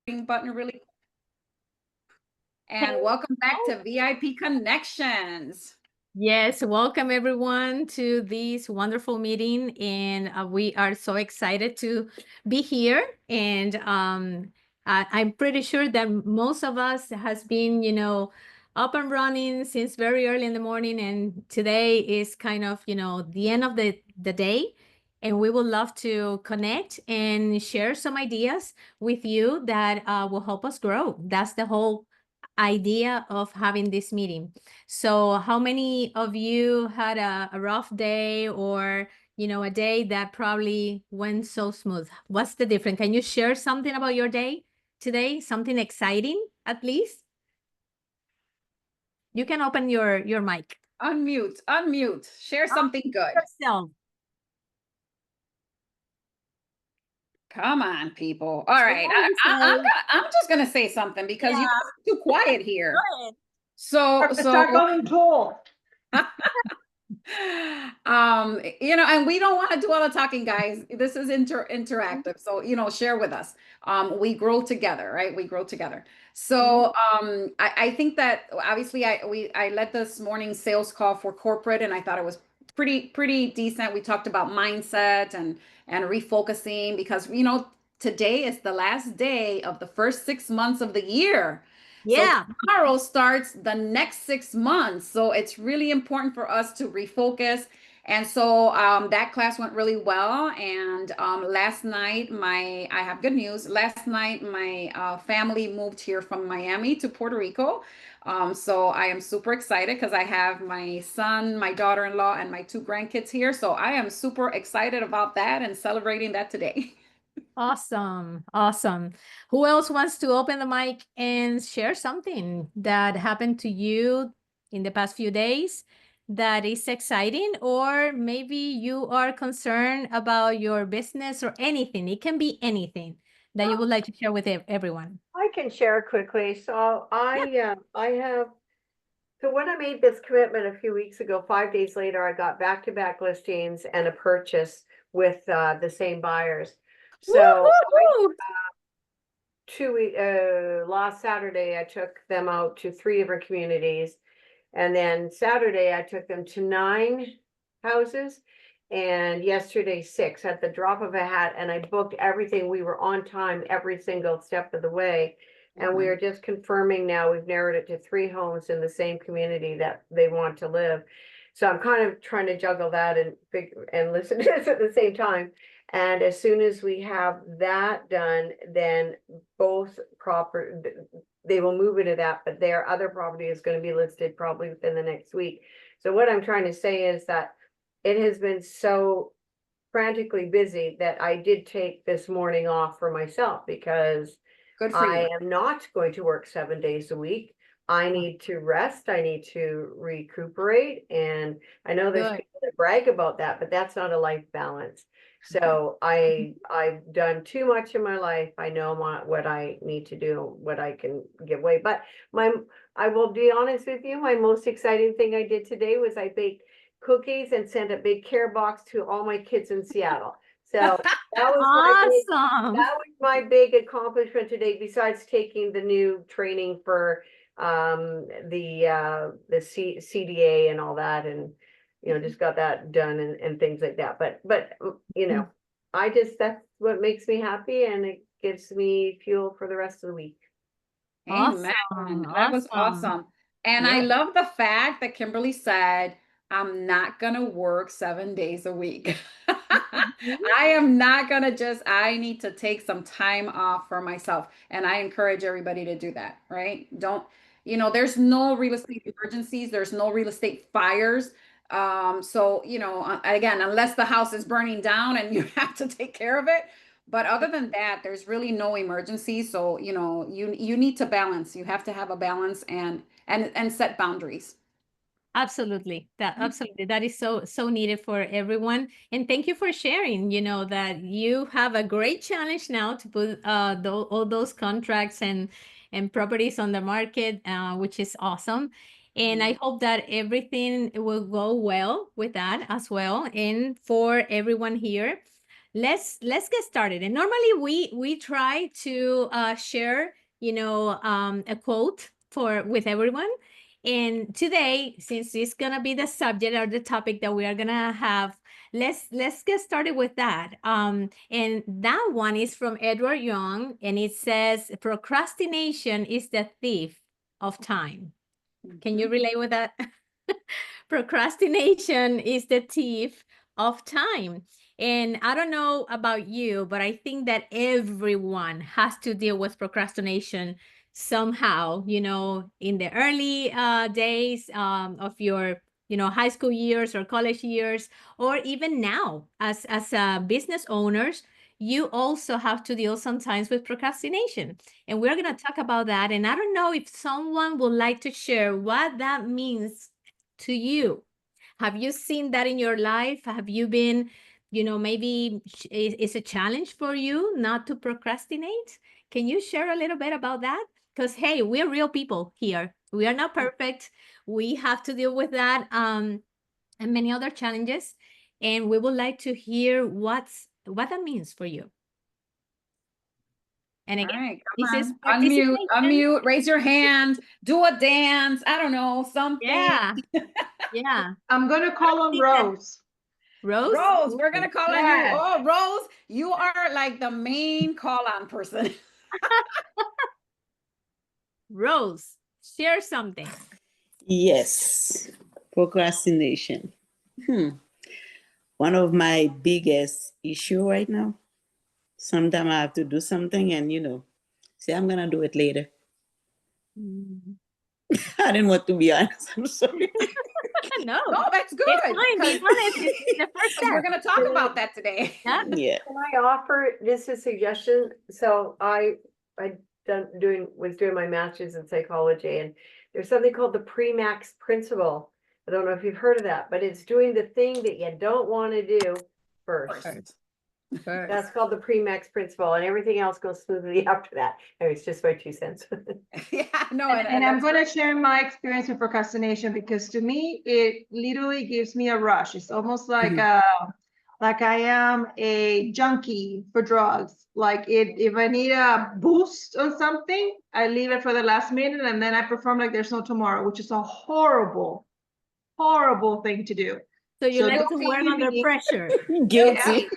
button really quick. And Hey. welcome back to VIP Connections. Yes, welcome everyone to this wonderful meeting, and we are so excited to be here. And I'm pretty sure that most of us has been, up and running since very early in the morning, and today is kind of, the end of the day. And we would love to connect and share some ideas with you that will help us grow. That's the whole idea of having this meeting. So how many of you had a rough day, or, a day that probably went so smooth? What's the difference? Can you share something about your day today? Something exciting, at least? You can open your mic. Unmute. Share something good. Yourself. Come on, people. All right. I'm just gonna say something because you Yeah, guys are too quiet here. go ahead. So Start going cool. and we don't want to do all the talking, guys. This is interactive. So, share with us. We grow together, right? We grow together. So I think that obviously I led this morning sales call for corporate, and I thought it was pretty decent. We talked about mindset and refocusing because today is the last day of the first 6 months of the year. So Yeah. tomorrow starts the next 6 months. So it's really important for us to refocus. And so that class went really well. And last night, I have good news. Last night, my family moved here from Miami to Puerto Rico. So I am super excited because I have my son, my daughter-in-law, and my two grandkids here. So I am super excited about that and celebrating that today. Awesome. Awesome. Who else wants to open the mic and share something that happened to you in the past few days that is exciting, or maybe you are concerned about your business or anything? It can be anything that you would like to share with everyone. I can share quickly. So I have so when I made this commitment a few weeks ago, 5 days later, I got back-to-back listings and a purchase with the same buyers. So Woo-hoo-hoo! last Saturday, I took them out to 3 different communities. And then Saturday, I took them to 9 houses. And yesterday, 6 at the drop of a hat. And I booked everything. We were on time every single step of the way. And we are just confirming now, we've narrowed it to 3 homes in the same community that they want to live. So I'm kind of trying to juggle that and listen to this at the same time. And as soon as we have that done, then both they will move into that, but their other property is going to be listed probably within the next week. So what I'm trying to say is that it has been so frantically busy that I did take this morning off for myself because Good for I you. am not going to work 7 days a week. I need to rest. I need to recuperate. And I know there's Good. people that brag about that, but that's not a life balance. So I've done too much in my life. I know what I need to do, what I can give away. But I will be honest with you, my most exciting thing I did today was I baked cookies and sent a big care box to all my kids in Seattle. So Awesome. that was my big accomplishment today, besides taking the new training for the CDA and all that, and just got that done and things like that. But that's what makes me happy, and it gives me fuel for the rest of the week. Amen. Awesome. That was Awesome. awesome. And I Yeah. love the fact that Kimberly said, I'm not going to work 7 days a week. I am not going to I need to take some time off for myself. And I encourage everybody to do that, right? There's no real estate emergencies, there's no real estate fires. So, again, unless the house is burning down and you have to take care of it, but other than that, there's really no emergency. So, you need to balance. You have to have a balance and set boundaries. Absolutely. That is so needed for everyone. And thank you for sharing, that you have a great challenge now to put all those contracts and properties on the market, which is awesome. And I hope that everything will go well with that as well. And for everyone here, let's get started. And normally we try to share, a quote with everyone. And today, since it's gonna be the subject or the topic that we are gonna have, let's get started with that. And that one is from Edward Young, and it says, "Procrastination is the thief of time." Can you relate with that? Procrastination is the thief of time. And I don't know about you, but I think that everyone has to deal with procrastination somehow, in the early days of your, high school years or college years, or even now as business owners, you also have to deal sometimes with procrastination. And we're going to talk about that. And I don't know if someone would like to share what that means to you. Have you seen that in your life? Have you been, maybe it's a challenge for you not to procrastinate? Can you share a little bit about that? Because, hey, we're real people here. We are not perfect. We have to deal with that and many other challenges. And we would like to hear what that means for you. And All again, right, this come is on. Unmute, participation. raise your hand, do a dance. I don't know, something. Yeah. Yeah. I'm going to call on Rose. Rose? Rose, we're gonna call on you. Yes. Oh, Rose, you are like the main call-on person. Rose, share something. Yes, procrastination. One of my biggest issue right now. Sometimes I have to do something and say I'm gonna do it later. I didn't want to be honest. I'm sorry. No, that's good. it's fine. Being honest is the first Because we're step. gonna talk about that today. Yeah. Yeah. Can I offer just a suggestion? So I was doing my master's in psychology, and there's something called the pre-max principle. I don't know if you've heard of that, but it's doing the thing that you don't want to do first. That's called the pre-max principle, and everything else goes smoothly after that. Anyway, it's just my 2 cents. Yeah, no, And I'm going to share my experience with procrastination, because to me, it literally gives me a rush. It's almost like I am a junkie for drugs. Like if I need a boost on something, I leave it for the last minute and then I perform like there's no tomorrow, which is a horrible, horrible thing to do. So you like don't to make work me under believe- pressure. Guilty.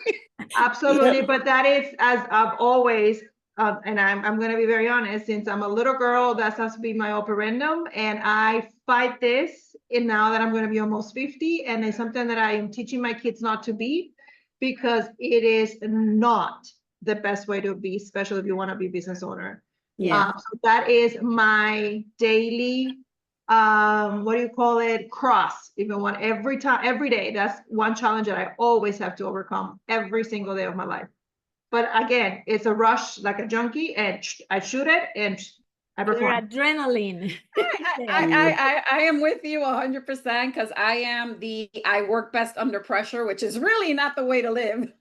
Absolutely, Yeah. but that is, as I've always, and I'm going to be very honest, since I'm a little girl, that has to be my operandum, and I fight this. And now that I'm going to be almost 50, and it's something that I am teaching my kids not to be, because it is not the best way to be, especially if you want to be a business owner. Yeah. So that is my daily, what do you call it? Cross. Even one every time, every day. That's one challenge that I always have to overcome every single day of my life. But again, it's a rush like a junkie, and I shoot it and I Your perform. adrenaline. I am with you 100% because I work best under pressure, which is really not the way to live.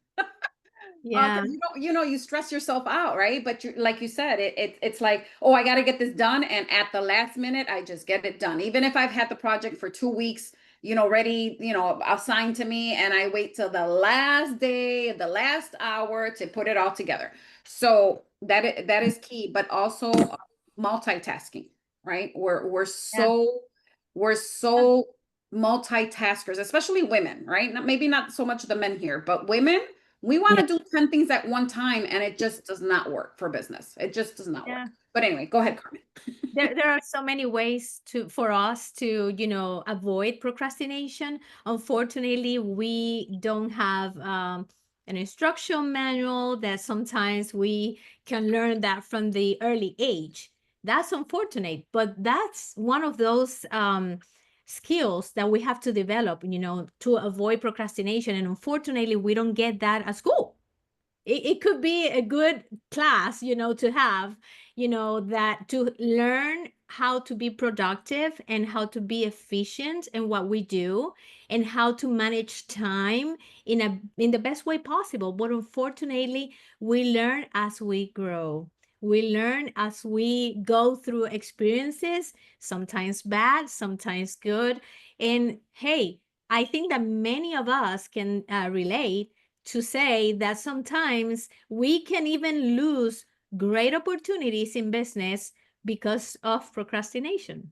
Yeah. You stress yourself out, right? But like you said, it's like, oh, I got to get this done, and at the last minute, I just get it done. Even if I've had the project for 2 weeks, ready, assigned to me, and I wait till the last day, the last hour to put it all together. So that is key, but also multitasking, right? We're so multitaskers, especially women, right? Maybe not so much the men here, but women. We want to do 10 things at one time, and it just does not work for business. It just does not work. But anyway, go ahead, Carmen. There are so many ways for us to, avoid procrastination. Unfortunately, we don't have an instruction manual that sometimes we can learn that from the early age. That's unfortunate, but that's one of those skills that we have to develop, to avoid procrastination. And unfortunately, we don't get that at school. It could be a good class, to have, that to learn how to be productive and how to be efficient in what we do and how to manage time in the best way possible. But unfortunately, we learn as we grow. We learn as we go through experiences, sometimes bad, sometimes good. And hey, I think that many of us can relate to say that sometimes we can even lose great opportunities in business because of procrastination.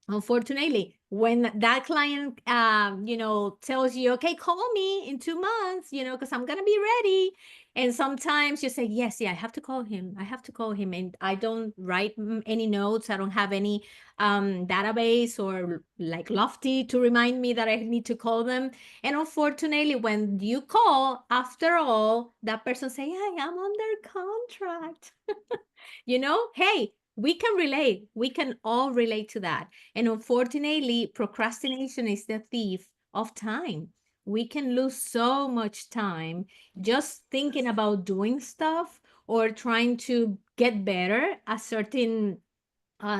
Unfortunately, when that client, tells you, okay, call me in 2 months, because I'm going to be ready. And sometimes you say, yes, yeah, I have to call him. I have to call him. And I don't write any notes. I don't have any database or like Lofty to remind me that I need to call them. And unfortunately, when you call, after all, that person say, hey, I'm under contract. Hey, we can relate. We can all relate to that. And unfortunately, procrastination is the thief of time. We can lose so much time just thinking about doing stuff or trying to get better at certain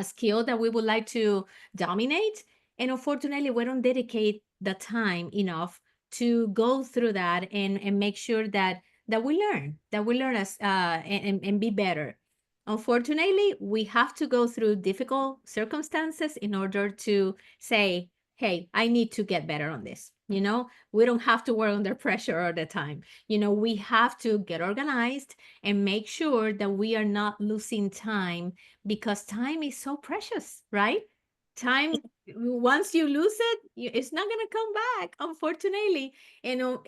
skill that we would like to dominate. And unfortunately, we don't dedicate the time enough to go through that and make sure that we learn as and be better. Unfortunately, we have to go through difficult circumstances in order to say, hey, I need to get better on this. We don't have to work under pressure all the time. We have to get organized and make sure that we are not losing time, because time is so precious, right? Time, once you lose it, it's not going to come back, unfortunately. And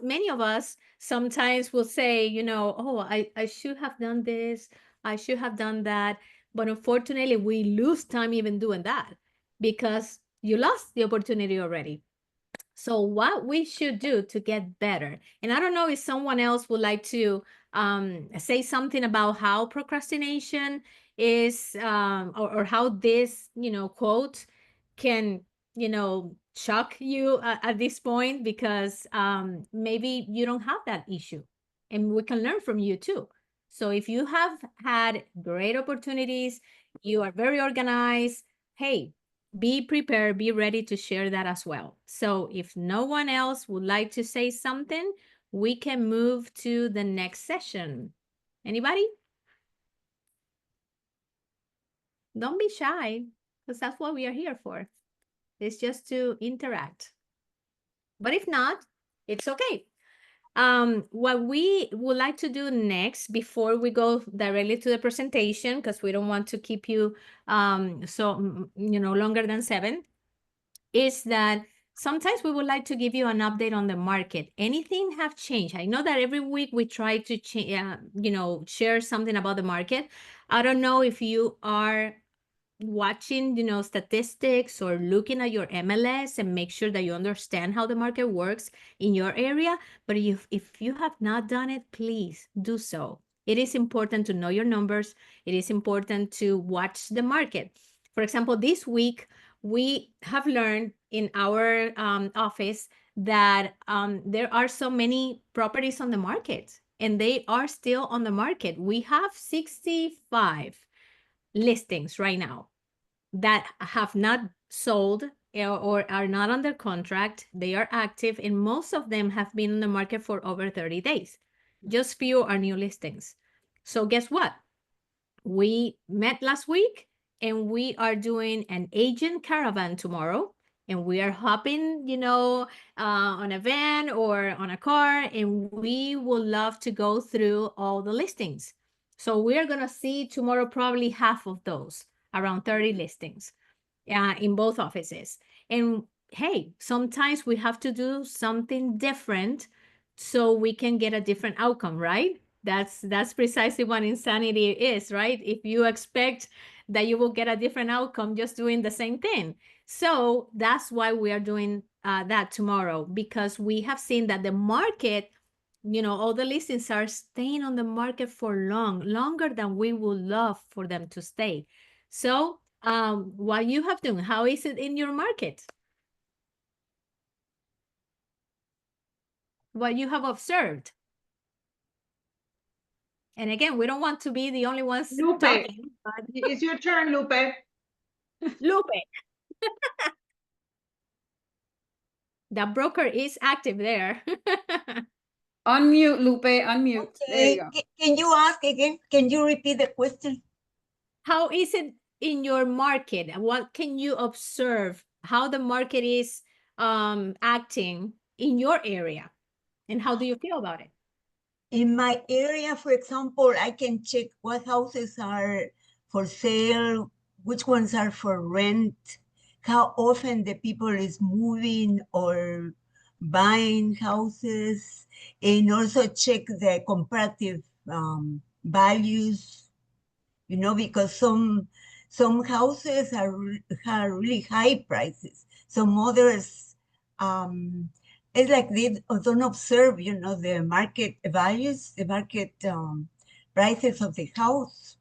many of us sometimes will say, oh, I should have done this, I should have done that. But unfortunately, we lose time even doing that because you lost the opportunity already. So what we should do to get better, and I don't know if someone else would like to say something about how procrastination is, or how this, quote can, shock you at this point, because maybe you don't have that issue and we can learn from you too. So if you have had great opportunities, you are very organized, hey, be prepared, be ready to share that as well. So if no one else would like to say something, we can move to the next session. Anybody? Don't be shy, because that's what we are here for. It's just to interact. But if not, it's okay. What we would like to do next, before we go directly to the presentation, because we don't want to keep you longer than 7, is that sometimes we would like to give you an update on the market. Anything have changed? I know that every week we try to share something about the market. I don't know if you are watching, statistics or looking at your MLS and make sure that you understand how the market works in your area. But if you have not done it, please do so. It is important to know your numbers. It is important to watch the market. For example, this week, we have learned in our office that there are so many properties on the market, and they are still on the market. We have 65 listings right now that have not sold or are not under contract. They are active, and most of them have been on the market for over 30 days. Just few are new listings. So guess what? We met last week, and we are doing an agent caravan tomorrow, and we are hopping, on a van or on a car, and we would love to go through all the listings. So we're going to see tomorrow probably half of those, around 30 listings in both offices. And hey, sometimes we have to do something different so we can get a different outcome, right? That's precisely what insanity is, right? If you expect that you will get a different outcome just doing the same thing. So that's why we are doing that tomorrow, because we have seen that the market, all the listings are staying on the market for longer than we would love for them to stay. So what you have done, how is it in your market? What you have observed? And again, we don't want to be the only ones Lupe, talking. But it's your turn, Lupe. Lupe. The broker is active there. Unmute, Lupe, unmute. There you Okay, go. can you ask again? Can you repeat the question? How is it in your market? What can you observe? How the market is acting in your area? And how do you feel about it? In my area, for example, I can check what houses are for sale, which ones are for rent, how often the people is moving or buying houses, and also check the comparative values, you know, because some houses are really high prices. Some others, it's like they don't observe, you know, the market values, the market prices of the house.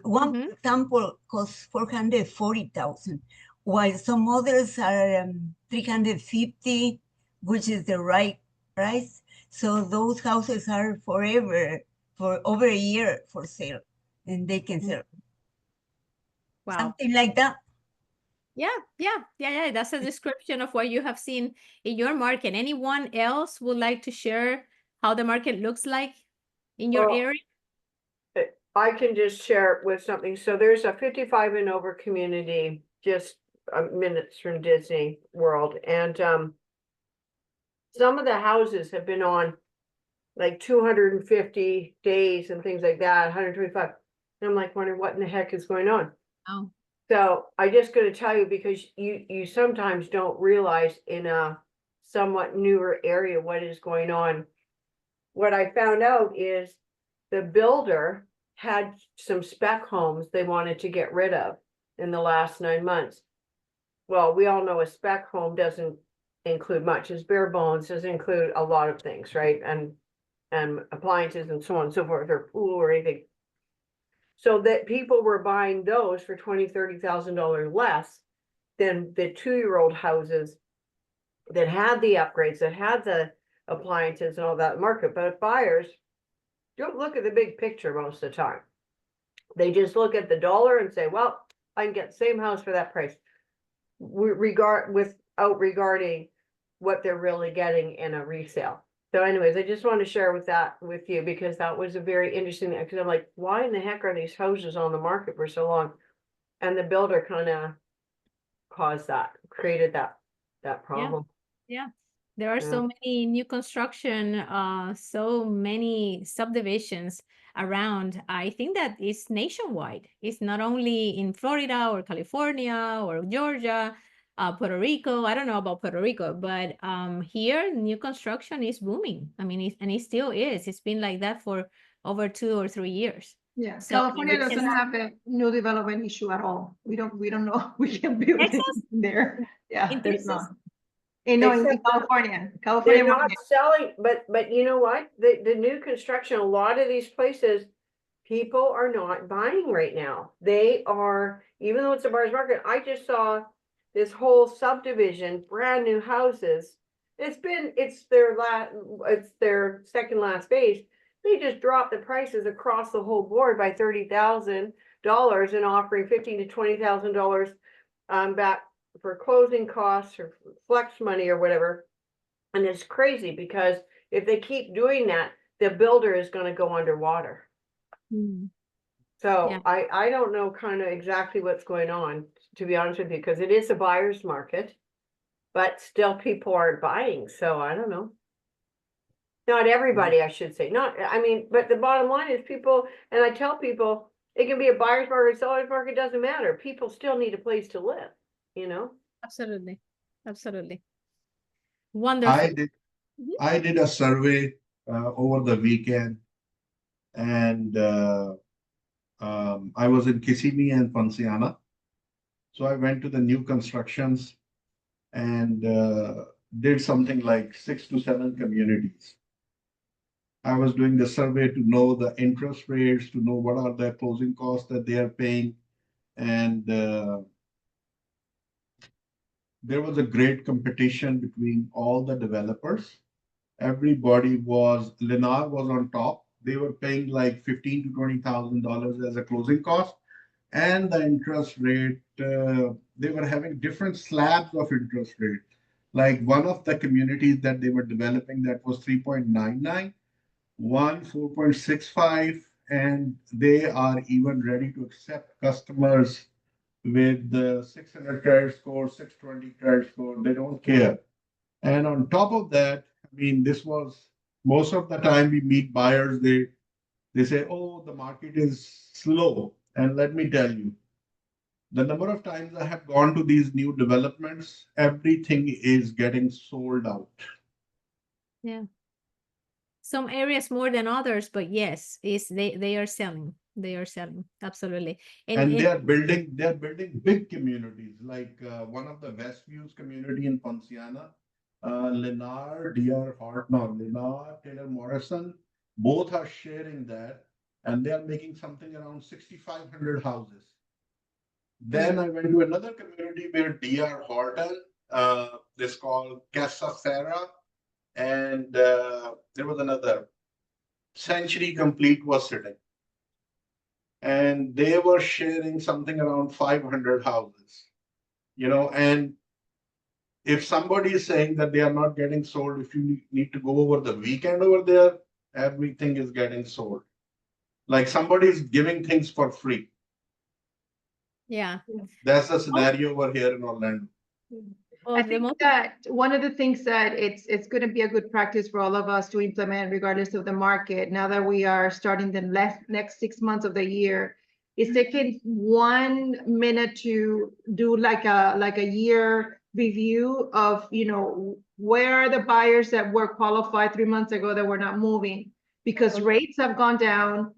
One Mhm. example costs 440,000, while some others are 350, which is the right price. So those houses are forever, for over a year for sale, and they can sell. Wow. Something like that. Yeah. That's a description of what you have seen in your market. Anyone else would like to share how the market looks like in your Well, area? I can just share with something. So there's a 55 and over community just minutes from Disney World. And some of the houses have been on like 250 days and things like that, 125. And I'm like wondering what in the heck is going on. Oh. So I just gonna tell you, because you sometimes don't realize in a somewhat newer area what is going on. What I found out is the builder had some spec homes they wanted to get rid of in the last 9 months. Well, we all know a spec home doesn't include much. It's bare bones, doesn't include a lot of things, right? And appliances and so on and so forth, or pool or anything. So that people were buying those for $20,000, $30,000 less than the 2-year-old houses that had the upgrades, that had the appliances and all that market. But buyers don't look at the big picture most of the time. They just look at the dollar and say, well, I can get the same house for that price. Without regarding what they're really getting in a resale. So anyways, I just want to share with you, because that was a very interesting thing. Because I'm like, why in the heck are these houses on the market for so long? And the builder kind of created that problem. Yeah. There are Yeah. so many new construction, so many subdivisions around. I think that it's nationwide. It's not only in Florida or California or Georgia, Puerto Rico. I don't know about Puerto Rico, but here new construction is booming. I mean, and it still is. It's been like that for over 2 or 3 years. Yeah, So California doesn't have a new development issue at all. We don't know we can build it Texas? there. Yeah, In there's Texas? not. No, in Except California, they're not market. selling, but you know what? The new construction, a lot of these places, people are not buying right now. They are, even though it's a buyer's market, I just saw this whole subdivision, brand new houses. It's their second last phase. They just dropped the prices across the whole board by $30,000 and offering $15,000 to $20,000 back for closing costs or flex money or whatever. And it's crazy, because if they keep doing that, the builder is going to go underwater. Mm. So Yeah. I don't know kind of exactly what's going on, to be honest with you, because it is a buyer's market, but still people aren't buying. So I don't know. Not everybody, I should say. But the bottom line is people, and I tell people, it can be a buyer's market, seller's market, doesn't matter. People still need a place to live, you know? Absolutely. Absolutely. I Wonderful. did Mhm. I did a survey over the weekend, and I was in Kissimmee and Ponciana. So I went to the new constructions and did something like 6 to 7 communities. I was doing the survey to know the interest rates, to know what are the closing costs that they are paying. And there was a great competition between all the developers. Lennar was on top. They were paying like $15,000 to $20,000 as a closing cost. And the interest rate, they were having different slabs of interest rate. Like one of the communities that they were developing, that was 3.99, one 4.65, and they are even ready to accept customers with the 600 credit score, 620 credit score. They don't care. And on top of that, I mean, this was most of the time we meet buyers, they say, oh, the market is slow. And let me tell you, the number of times I have gone to these new developments, everything is getting sold out. Yeah. Some areas more than others, but yes, they are selling. They are selling. Absolutely. And they're building big communities, like one of the Westviews community in Ponciana, Lennar, DR Hart, no, Lennar, Taylor Morrison, both are sharing that, and they are making something around 6,500 houses. Then I went to another community where DR Horton, this called Casa Serra, and there was another Century Complete was sitting, and they were sharing something around 500 houses. And if somebody is saying that they are not getting sold, if you need to go over the weekend over there, everything is getting sold. Like somebody is giving things for free. Yeah. That's the scenario over here in Orlando. Well, I think that one of the things that it's going to be a good practice for all of us to implement, regardless of the market, now that we are starting the next 6 months of the year, is taking 1 minute to do like a year review of, where are the buyers that were qualified 3 months ago that were not moving, because rates have gone down.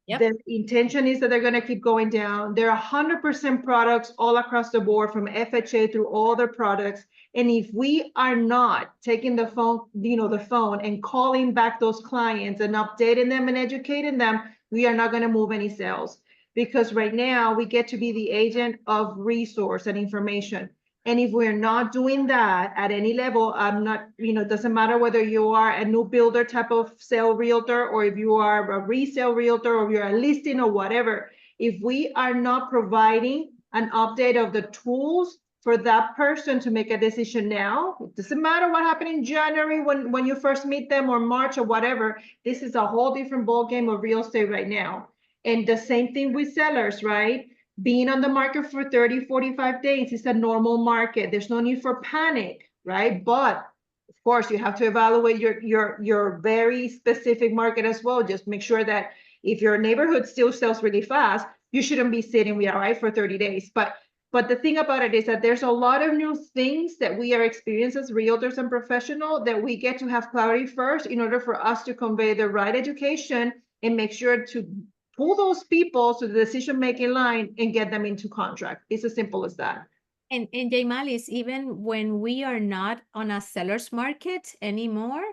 Yep. The intention is that they're going to keep going down. There are 100% products all across the board, from FHA through all their products. And if we are not taking the phone and calling back those clients and updating them and educating them, we are not going to move any sales. Because right now we get to be the agent of resource and information. And if we're not doing that at any level, I'm not, it doesn't matter whether you are a new builder type of sale realtor, or if you are a resale realtor, or you're a listing or whatever. If we are not providing an update of the tools for that person to make a decision now, it doesn't matter what happened in January when you first meet them, or March or whatever, this is a whole different ballgame of real estate right now. And the same thing with sellers, right? Being on the market for 30, 45 days is a normal market. There's no need for panic, right? But of course, you have to evaluate your very specific market as well. Just make sure that if your neighborhood still sells really fast, you shouldn't be sitting with, all right, for 30 days. But the thing about it is that there's a lot of new things that we are experiencing as realtors and professionals that we get to have clarity first in order for us to convey the right education and make sure to pull those people to the decision-making line and get them into contract. It's as simple as that. And Jaymalis, even when we are not on a seller's market anymore,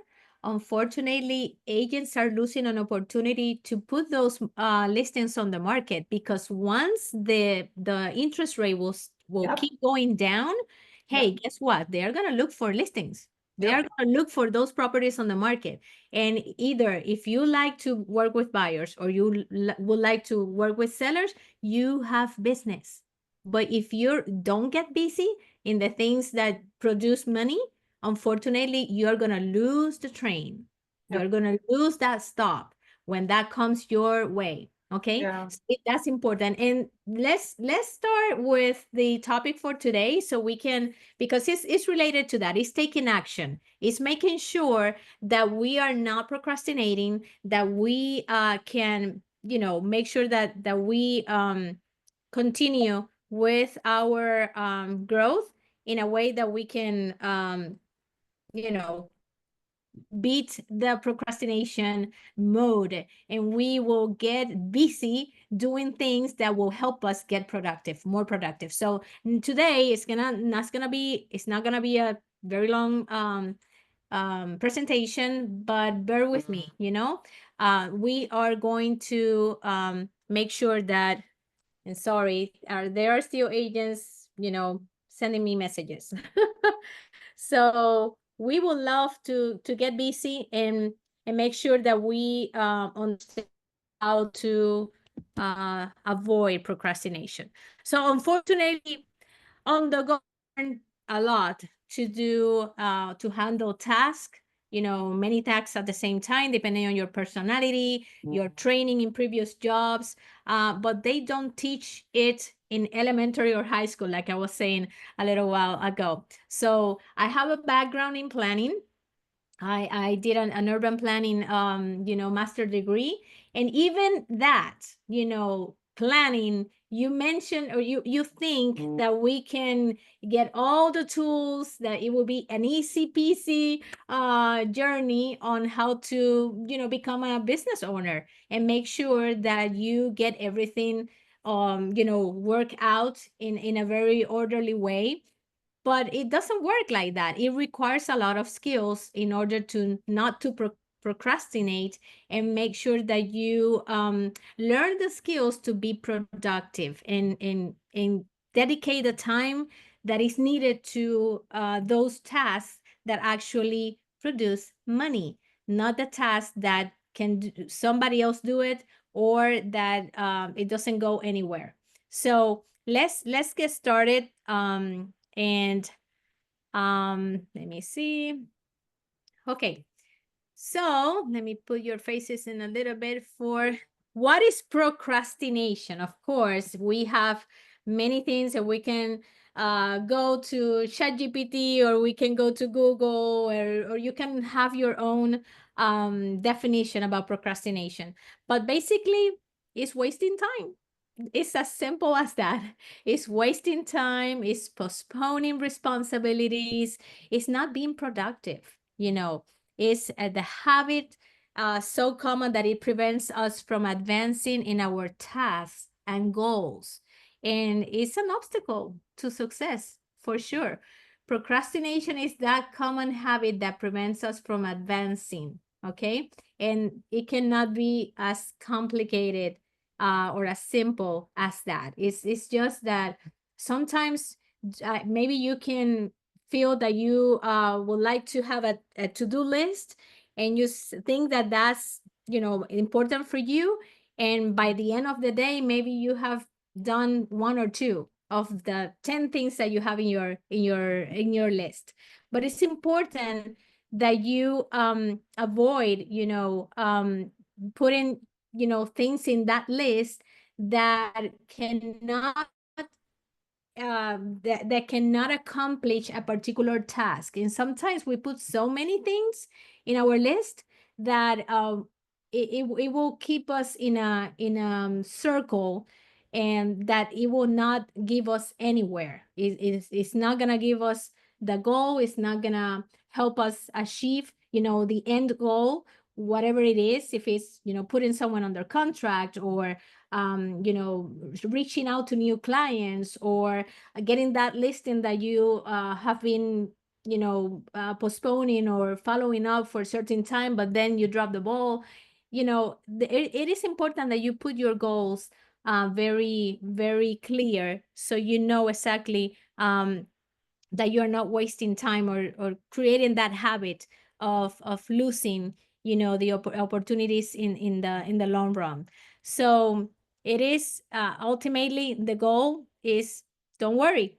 unfortunately, agents are losing an opportunity to put those listings on the market, because once the interest rate will Yep. keep going down, hey, guess what? They are going to look for listings. They are going to look for those properties on the market. And either if you like to work with buyers, or you would like to work with sellers, you have business. But if you don't get busy in the things that produce money, unfortunately, you're going to lose the train. You're going to lose that stop when that comes your way. Okay, so that's important. And let's start with the topic for today, so we can, because it's related to that. It's taking action. It's making sure that we are not procrastinating, that we can, make sure that we continue with our growth in a way that we can, beat the procrastination mode, and we will get busy doing things that will help us get more productive. So today it's not gonna be a very long presentation, but bear with me. We are going to make sure that, and sorry, there are still agents, sending me messages. So we would love to get busy and make sure that we understand how to avoid procrastination. So unfortunately, on the go, a lot to do, to handle tasks, many tasks at the same time, depending on your personality, your training in previous jobs, but they don't teach it in elementary or high school, like I was saying a little while ago. So I have a background in planning. I did an urban planning, master degree. And even that, planning, you mentioned, or you think that we can get all the tools, that it will be an easy peasy journey on how to, become a business owner and make sure that you get everything, work out in a very orderly way. But it doesn't work like that. It requires a lot of skills in order to not to procrastinate, and make sure that you learn the skills to be productive, and dedicate the time that is needed to those tasks that actually produce money, not the tasks that can somebody else do it, or that it doesn't go anywhere. So let's get started. And let me see. Okay, so let me put your faces in a little bit for what is procrastination. Of course, we have many things that we can go to ChatGPT, or we can go to Google, or you can have your own definition about procrastination. But basically, it's wasting time. It's as simple as that. It's wasting time, it's postponing responsibilities, it's not being productive, It's the habit so common that it prevents us from advancing in our tasks and goals. And it's an obstacle to success, for sure. Procrastination is that common habit that prevents us from advancing, okay? And it cannot be as complicated or as simple as that. It's just that sometimes maybe you can feel that you would like to have a to-do list, and you think that that's important for you, and by the end of the day maybe you have done one or two of the 10 things that you have in your list. But it's important that you avoid putting things in that list that cannot that cannot accomplish a particular task. And sometimes we put so many things in our list that it will keep us in a circle, and that it will not give us anywhere. It's not gonna give us the goal. It's not gonna help us achieve the end goal, whatever it is. If it's putting someone under contract, or reaching out to new clients, or getting that listing that you have been postponing or following up for a certain time, but then you drop the ball. It is important that you put your goals very, very clear, so you know exactly that you're not wasting time, or creating that habit of losing the opportunities in the long run. So it is ultimately, the goal is, don't worry.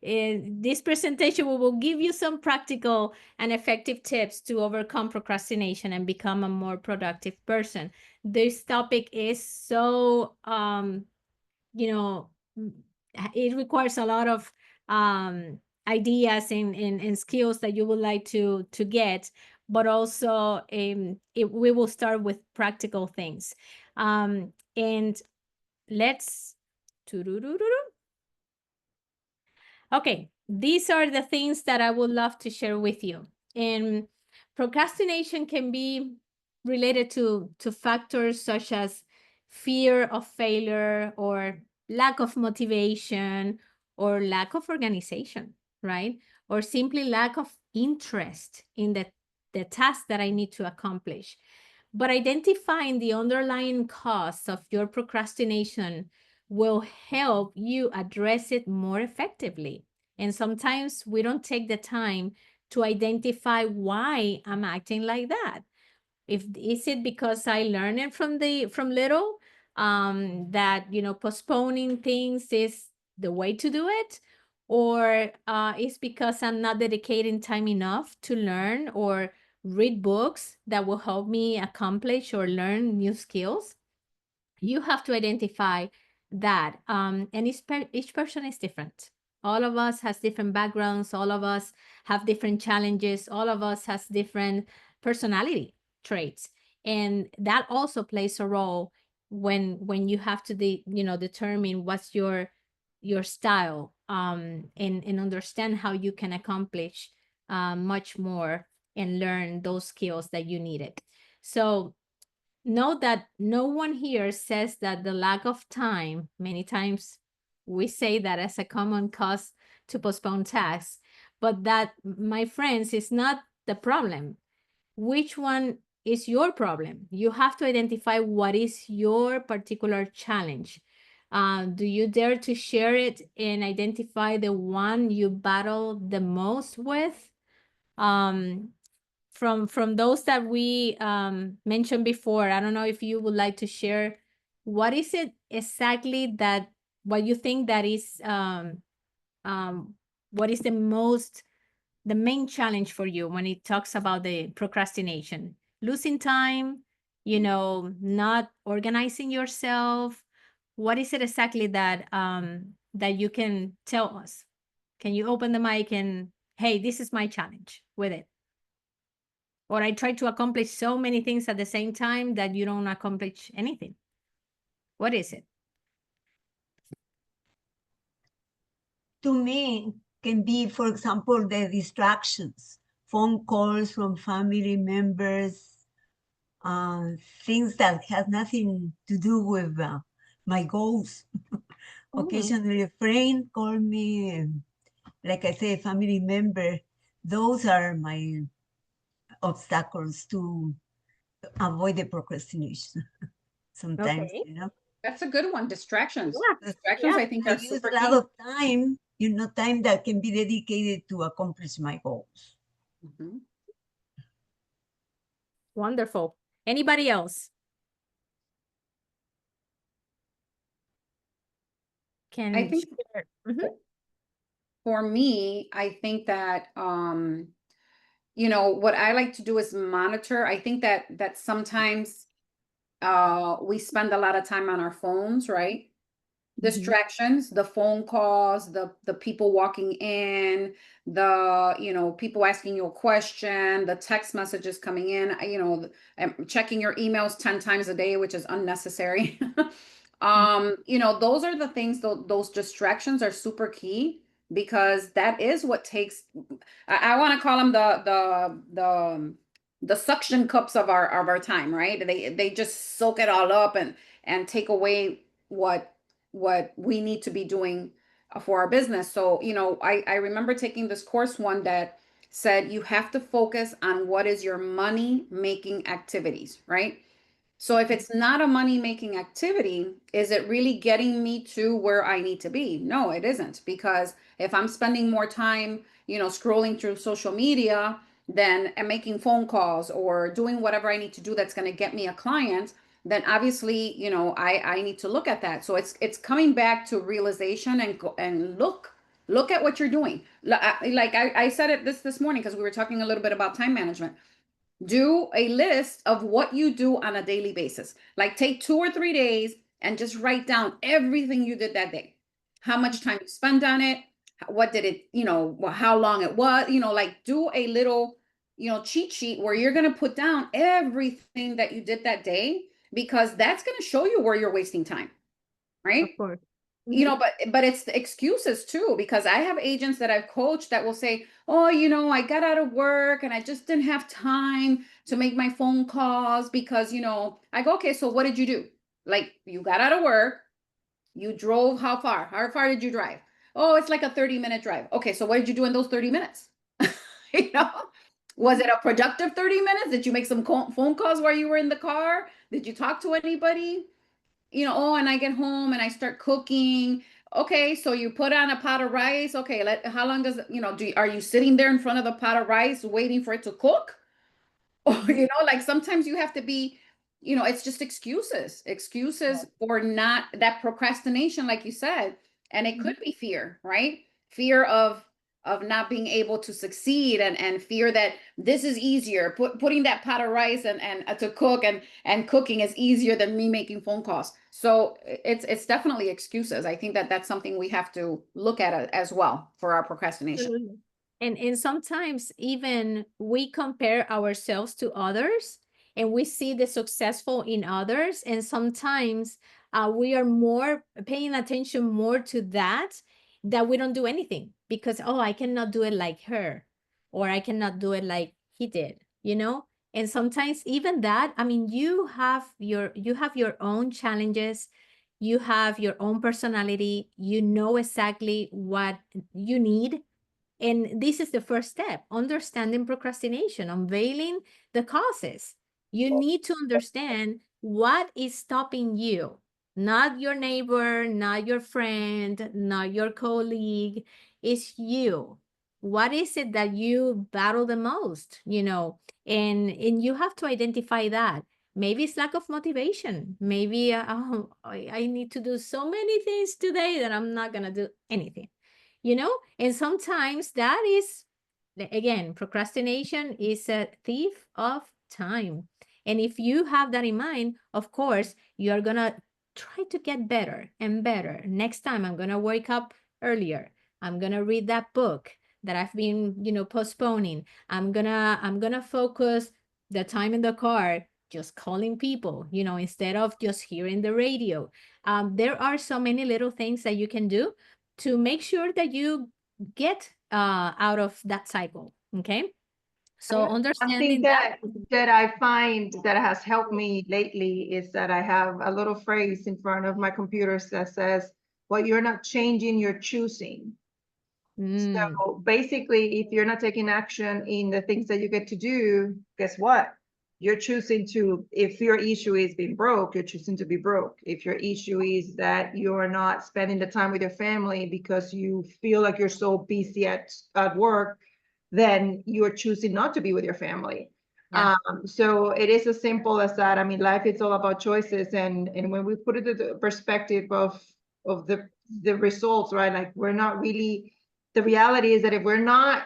In this presentation, we will give you some practical and effective tips to overcome procrastination and become a more productive person. This topic is so it requires a lot of ideas and skills that you would like to get, but also we will start with practical things. And let's okay, these are the things that I would love to share with you. And procrastination can be related to factors such as fear of failure, or lack of motivation, or lack of organization, right? Or simply lack of interest in the task that I need to accomplish. But identifying the underlying cause of your procrastination will help you address it more effectively. And sometimes we don't take the time to identify why I'm acting like that. Is it because I learned it from little, that postponing things is the way to do it, or it's because I'm not dedicating time enough to learn or read books that will help me accomplish or learn new skills? You have to identify that, and each person is different. All of us has different backgrounds. All of us have different challenges. All of us has different personality traits. And that also plays a role when you have to determine what's your style, and understand how you can accomplish much more and learn those skills that you needed. So know that no one here says that the lack of time, many times we say that as a common cause to postpone tasks, but that, my friends, is not the problem. Which one is your problem? You have to identify what is your particular challenge. Do you dare to share it and identify the one you battle the most with? Um, from those that we mentioned before, I don't know if you would like to share what is it exactly that what you think that is what is the main challenge for you when it talks about the procrastination, losing time, not organizing yourself. What is it exactly that that you can tell us? Can you open the mic and, hey, this is my challenge with it? Or I try to accomplish so many things at the same time that you don't accomplish anything. What is it? To me, can be, for example, the distractions, phone calls from family members, things that have nothing to do with my goals. Occasionally a friend call me, and like I say, a family member. Those are my obstacles to avoid the procrastination sometimes, Okay. That's a good one. Distractions. Yeah. Distractions, Yeah. I think, I are use super a lot key. of time, time that can be dedicated to accomplish my goals. Mhm. Wonderful. Anybody else? I Can think share. Mhm. for me, I think that what I like to do is monitor. I think that sometimes we spend a lot of time on our phones, right? Distractions, the phone calls, the people walking in, the people asking you a question, the text messages coming in, checking your emails 10 times a day, which is unnecessary. Those are the things, those distractions are super key, because that is what takes, I want to call them the suction cups of our time, right? They just soak it all up and take away what we need to be doing for our business. So, I remember taking this course one that said you have to focus on what is your money making activities, right? So if it's not a money making activity, is it really getting me to where I need to be? No, it isn't. Because if I'm spending more time, scrolling through social media than and making phone calls or doing whatever I need to do that's going to get me a client, then obviously, I need to look at that. So it's coming back to realization and look at what you're doing. Like I said it this morning, because we were talking a little bit about time management. Do a list of what you do on a daily basis. Like take 2 or 3 days and just write down everything you did that day. How much time you spent on it, what did it, how long it was, like do a little, cheat sheet where you're going to put down everything that you did that day, because that's going to show you where you're wasting time, right? Of course. But it's the excuses too, because I have agents that I've coached that will say, oh, I got out of work and I just didn't have time to make my phone calls, because I go, okay, so what did you do? Like, you got out of work, you drove, how far did you drive? Oh, it's like a 30-minute drive. Okay, so what did you do in those 30 minutes? you know was it a productive 30 minutes? Did you make some phone calls while you were in the car? Did you talk to anybody? Oh, and I get home and I start cooking. Okay, so you put on a pot of rice. Okay, how long does are you sitting there in front of the pot of rice waiting for it to cook? Or, like sometimes you have to be, it's just excuses for not that procrastination, like you said. And it could be fear, right? Fear of of not being able to succeed, and fear that this is easier, putting that pot of rice and to cook, and cooking is easier than me making phone calls. So it's definitely excuses. I think that that's something we have to look at as well for our procrastination. Absolutely. And sometimes even we compare ourselves to others, and we see the successful in others, and sometimes we are more paying attention more to that we don't do anything, because, oh, I cannot do it like her, or I cannot do it like he did, you know. And sometimes even that, I mean, you have your own challenges, you have your own personality, you know exactly what you need. And this is the first step: understanding procrastination, unveiling the causes. You need to understand what is stopping you, not your neighbor, not your friend, not your colleague. It's you. What is it that you battle the most, you know? And you have to identify that. Maybe it's lack of motivation. Maybe oh, I need to do so many things today that I'm not going to do anything, you know. And sometimes that is, again, procrastination is a thief of time. And if you have that in mind, of course you are gonna try to get better and better. Next time I'm gonna wake up earlier, I'm gonna read that book that I've been, you know, postponing. I'm gonna focus the time in the car just calling people, you know, instead of just hearing the radio. There are so many little things that you can do to make sure that you get out of that cycle. Okay. So Yeah, One understanding thing that. that I find that has helped me lately is that I have a little phrase in front of my computer that says, "What you're not changing, you're choosing." So basically, if you're not taking action in the things that you get to do, guess what? You're choosing to, if your issue is being broke, you're choosing to be broke. If your issue is that you're not spending the time with your family because you feel like you're so busy at work, then you're choosing not to be with your family. Yeah. So it is as simple as that. I mean, life is all about choices, and when we put it in the perspective of the results, right? Like, we're not really, the reality is that if we're not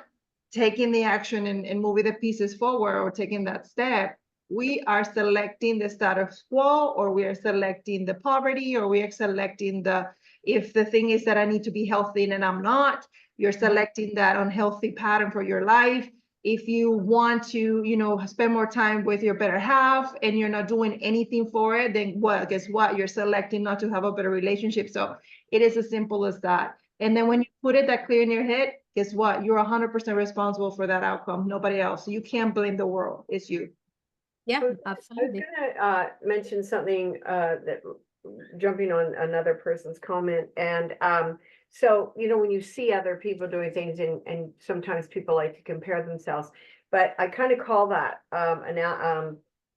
taking the action and moving the pieces forward or taking that step, we are selecting the status quo, or we are selecting the poverty, or we are selecting if the thing is that I need to be healthy and I'm not, you're selecting that unhealthy pattern for your life. If you want to, you know, spend more time with your better half and you're not doing anything for it, then guess what? You're selecting not to have a better relationship. So it is as simple as that. And then when you put it that clear in your head, guess what? You're 100% responsible for that outcome, nobody else. So you can't blame the world, it's you. Yeah, I was absolutely. gonna mention something that, jumping on another person's comment, and so, you know, when you see other people doing things, and sometimes people like to compare themselves, but I kind of call that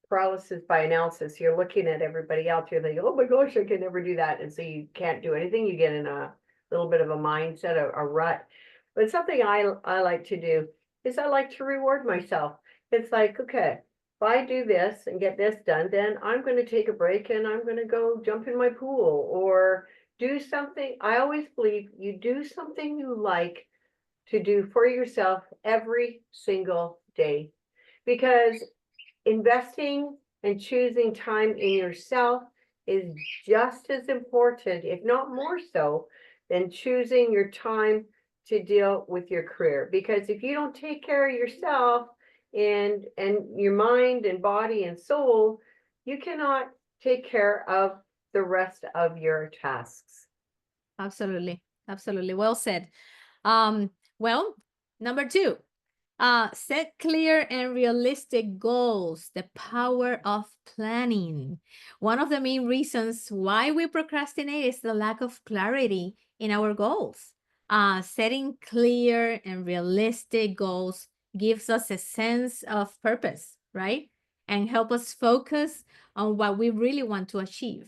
paralysis by analysis. You're looking at everybody else, you're like, oh my gosh, I can never do that, and so you can't do anything. You get in a little bit of a mindset, a rut. But something I like to do is I like to reward myself. It's like, okay, if I do this and get this done, then I'm going to take a break and I'm going to go jump in my pool or do something. I always believe you do something you like to do for yourself every single day, because investing and choosing time in yourself is just as important, if not more so, than choosing your time to deal with your career. Because if you don't take care of yourself and your mind and body and soul, you cannot take care of the rest of your tasks. Absolutely. Absolutely. Well said. Well, number 2, set clear and realistic goals, the power of planning. One of the main reasons why we procrastinate is the lack of clarity in our goals. Setting clear and realistic goals gives us a sense of purpose, right? And help us focus on what we really want to achieve.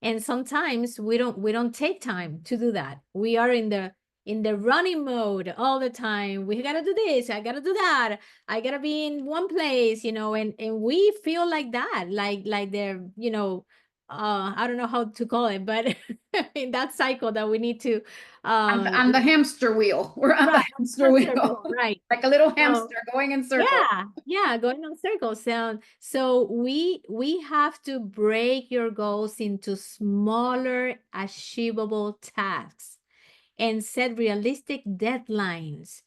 And sometimes we don't take time to do that. We are in the running mode all the time. We gotta do this, I gotta do that, I gotta be in one place, you know, and we feel like that, like they're, you know, I don't know how to call it, but in that cycle that we need to On the hamster wheel. We're on the right, hamster wheel. right. Like a little So hamster going in circles. yeah, going on circles. So we have to break your goals into smaller, achievable tasks and set realistic deadlines.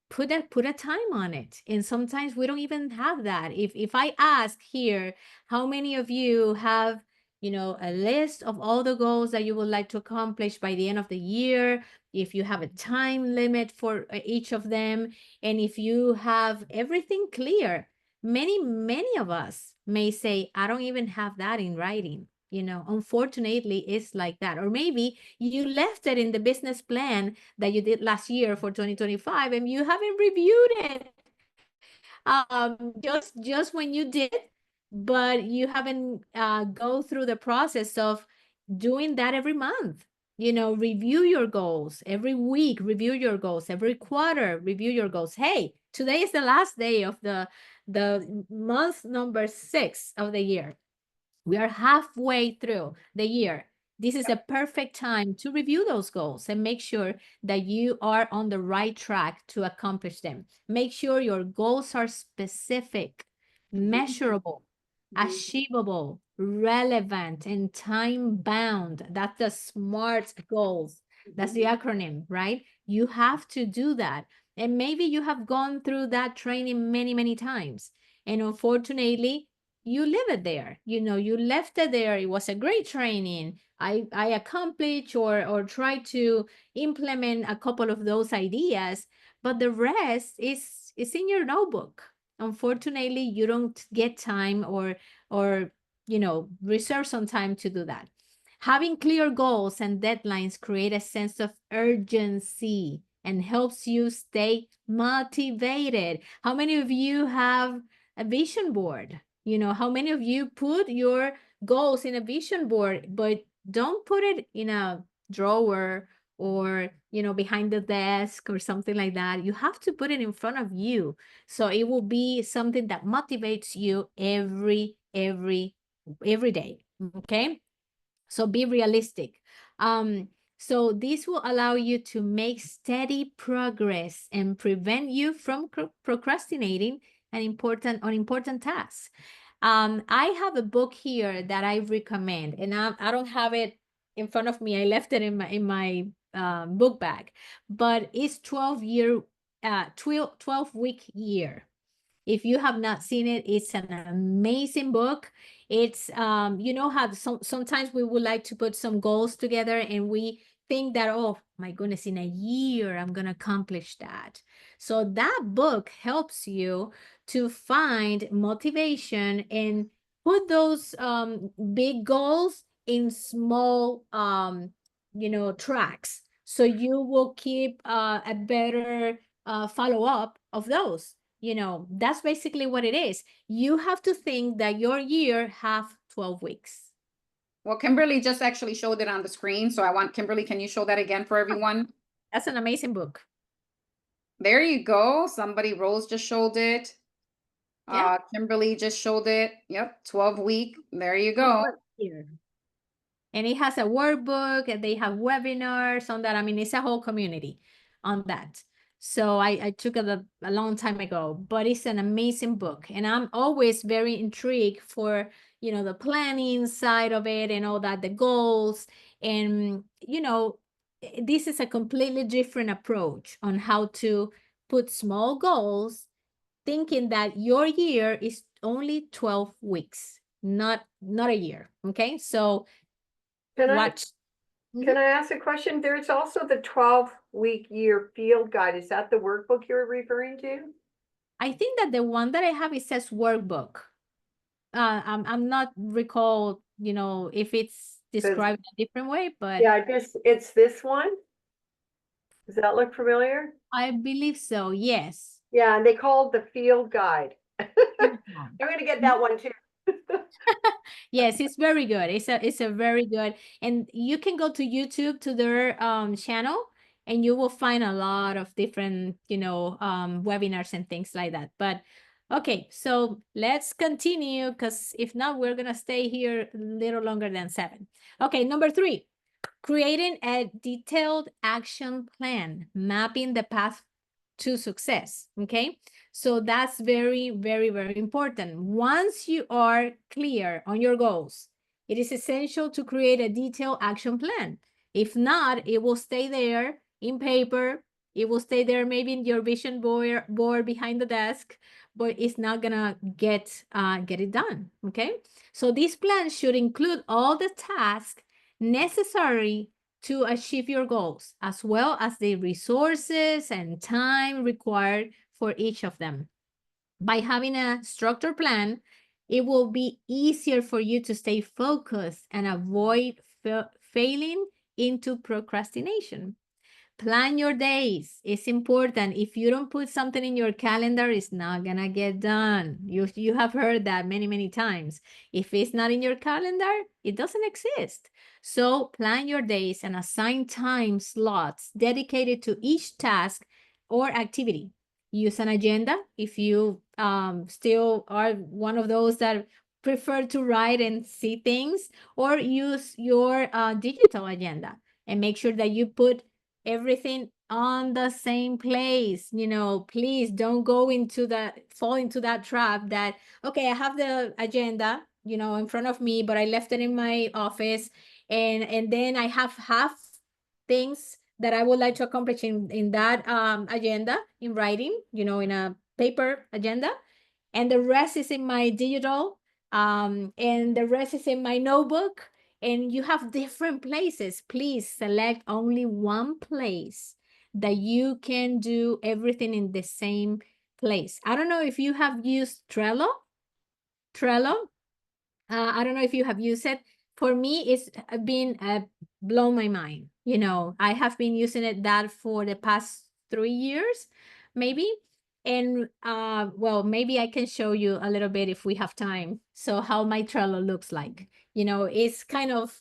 Put a time on it. And sometimes we don't even have that. If I ask here, how many of you have, a list of all the goals that you would like to accomplish by the end of the year, if you have a time limit for each of them, and if you have everything clear, many of us may say, I don't even have that in writing. Unfortunately, it's like that. Or maybe you left it in the business plan that you did last year for 2025 and you haven't reviewed it just when you did, but you haven't go through the process of doing that every month. Review your goals every week, review your goals every quarter, review your goals. Hey, today is the last day of the month number 6 of the year. We are halfway through the year. This is a perfect time to review those goals and make sure that you are on the right track to accomplish them. Make sure your goals are specific, measurable, achievable, relevant, and time bound. That's the SMART goals. That's the acronym, right? You have to do that. And maybe you have gone through that training many, many times. And unfortunately, you leave it there. You left it there. It was a great training. I accomplished or tried to implement a couple of those ideas, but the rest is in your notebook. Unfortunately, you don't get time or reserve some time to do that. Having clear goals and deadlines create a sense of urgency and helps you stay motivated. How many of you have a vision board? How many of you put your goals in a vision board, but don't put it in a drawer or, behind the desk or something like that? You have to put it in front of you. So it will be something that motivates you every day. Okay. So be realistic. So this will allow you to make steady progress and prevent you from procrastinating on important tasks. I have a book here that I recommend, and I don't have it in front of me. I left it in my book bag, but it's 12-week year. If you have not seen it, it's an amazing book. It's how sometimes we would like to put some goals together and we think that, oh my goodness, in a year I'm gonna accomplish that. So that book helps you to find motivation and put those big goals in small tracks, so you will keep a better follow-up of those. That's basically what it is. You have to think that your year have 12 weeks. Well, Kimberly just actually showed it on the screen. So I want Kimberly, can you show that again for everyone? That's an amazing book. There you go. Somebody, Rose just showed it. Yeah. Kimberly just showed it. Yep, 12-week. There you go. Here. And it has a workbook and they have webinars on that. I mean, it's a whole community on that. So I took it a long time ago, but it's an amazing book. And I'm always very intrigued for, the planning side of it and all that, the goals. And, this is a completely different approach on how to put small goals, thinking that your year is only 12 weeks, not a year. Okay. So Can I, watch. can I ask a question? There's also the 12-week year field guide. Is that the workbook you're referring to? I think that the one that I have, it says workbook. I'm not recall, if it's described in a different way, but Yeah, it's this one. Does that look familiar? I believe so. Yes. Yeah, and they call it the field guide. I'm gonna get that one too. Yes, it's very good. It's a very good, and you can go to YouTube to their channel and you will find a lot of different, webinars and things like that. But Okay, so let's continue because if not, we're going to stay here a little longer than 7. Okay, number 3, creating a detailed action plan, mapping the path to success. Okay, so that's very, very, very important. Once you are clear on your goals, it is essential to create a detailed action plan. If not, it will stay there in paper. It will stay there maybe in your vision board behind the desk, but it's not gonna get it done. Okay, so this plan should include all the tasks necessary to achieve your goals, as well as the resources and time required for each of them. By having a structured plan, it will be easier for you to stay focused and avoid failing into procrastination. Plan your days. It's important. If you don't put something in your calendar, it's not gonna get done. You have heard that many, many times. If it's not in your calendar, it doesn't exist. So plan your days and assign time slots dedicated to each task or activity. Use an agenda if you still are one of those that prefer to write and see things, or use your digital agenda and make sure that you put everything on the same place. Please don't fall into that trap that, okay, I have the agenda, in front of me, but I left it in my office. And then I have half things that I would like to accomplish in that agenda in writing, in a paper agenda. And the rest is in my digital, and the rest is in my notebook. And you have different places. Please select only one place that you can do everything in the same place. I don't know if you have used Trello. I don't know if you have used it. For me, it's been blown my mind. I have been using that for the past 3 years, maybe. And well, maybe I can show you a little bit if we have time. So how my Trello looks like. It's kind of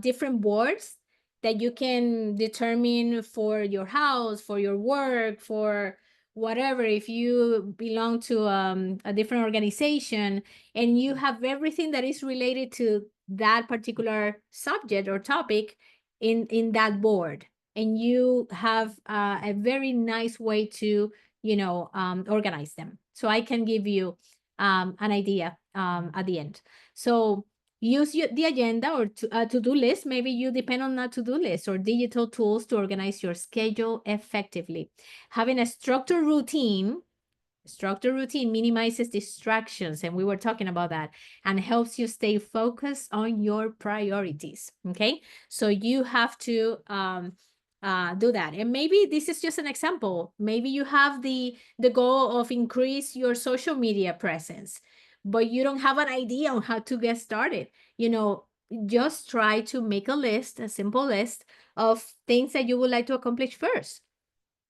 different boards that you can determine for your house, for your work, for whatever. If you belong to a different organization, and you have everything that is related to that particular subject or topic in that board, and you have a very nice way to organize them. So I can give you an idea at the end. So use the agenda or to-do list. Maybe you depend on a to-do list or digital tools to organize your schedule effectively. Having a structured routine minimizes distractions, and we were talking about that, and helps you stay focused on your priorities. Okay, so you have to do that. And maybe this is just an example. Maybe you have the goal of increase your social media presence, but you don't have an idea on how to get started. Just try to make a simple list of things that you would like to accomplish first.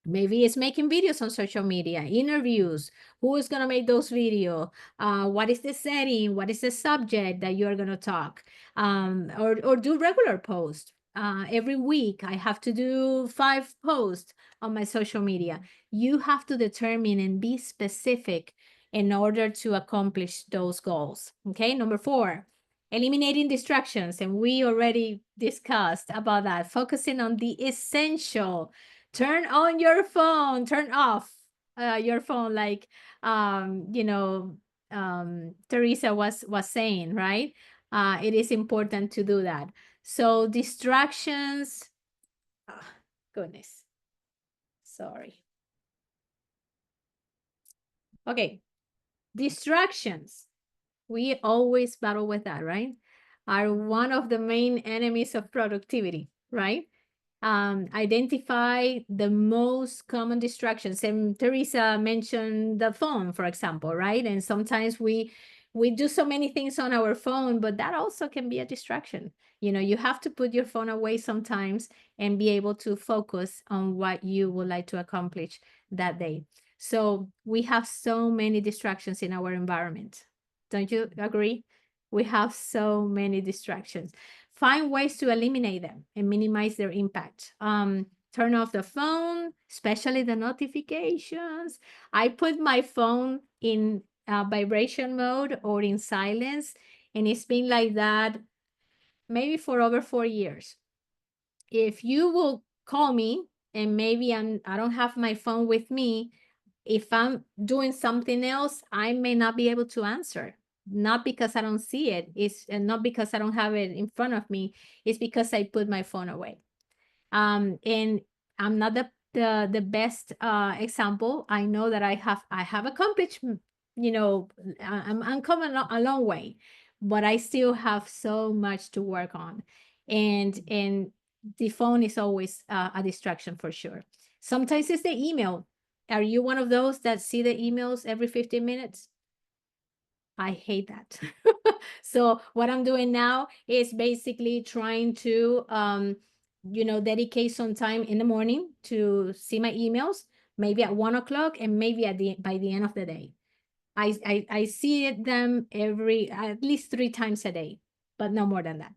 Maybe it's making videos on social media, interviews. Who is going to make those videos? What is the setting? What is the subject that you're going to talk? Or do regular posts. Every week, I have to do 5 posts on my social media. You have to determine and be specific in order to accomplish those goals. Okay, number 4, eliminating distractions. And we already discussed about that. Focusing on the essential. Turn on your phone, turn off your phone, like Teresa was saying, right? It is important to do that. So distractions, goodness, sorry. Okay, distractions, we always battle with that, right? Are one of the main enemies of productivity, right? Identify the most common distractions. And Teresa mentioned the phone, for example, right? And sometimes we do so many things on our phone, but that also can be a distraction. You have to put your phone away sometimes and be able to focus on what you would like to accomplish that day. So we have so many distractions in our environment. Don't you agree? We have so many distractions. Find ways to eliminate them and minimize their impact. Turn off the phone, especially the notifications. I put my phone in vibration mode or in silence. And it's been like that maybe for over 4 years. If you will call me and maybe I don't have my phone with me, if I'm doing something else, I may not be able to answer. Not because I don't see it, and not because I don't have it in front of me. It's because I put my phone away. And I'm not the best example. I know that I have accomplished, I'm coming a long way, but I still have so much to work on. And the phone is always a distraction for sure. Sometimes it's the email. Are you one of those that see the emails every 15 minutes? I hate that. So what I'm doing now is basically trying to, dedicate some time in the morning to see my emails, maybe at 1 o'clock and maybe by the end of the day. I see them at least 3 times a day, but no more than that.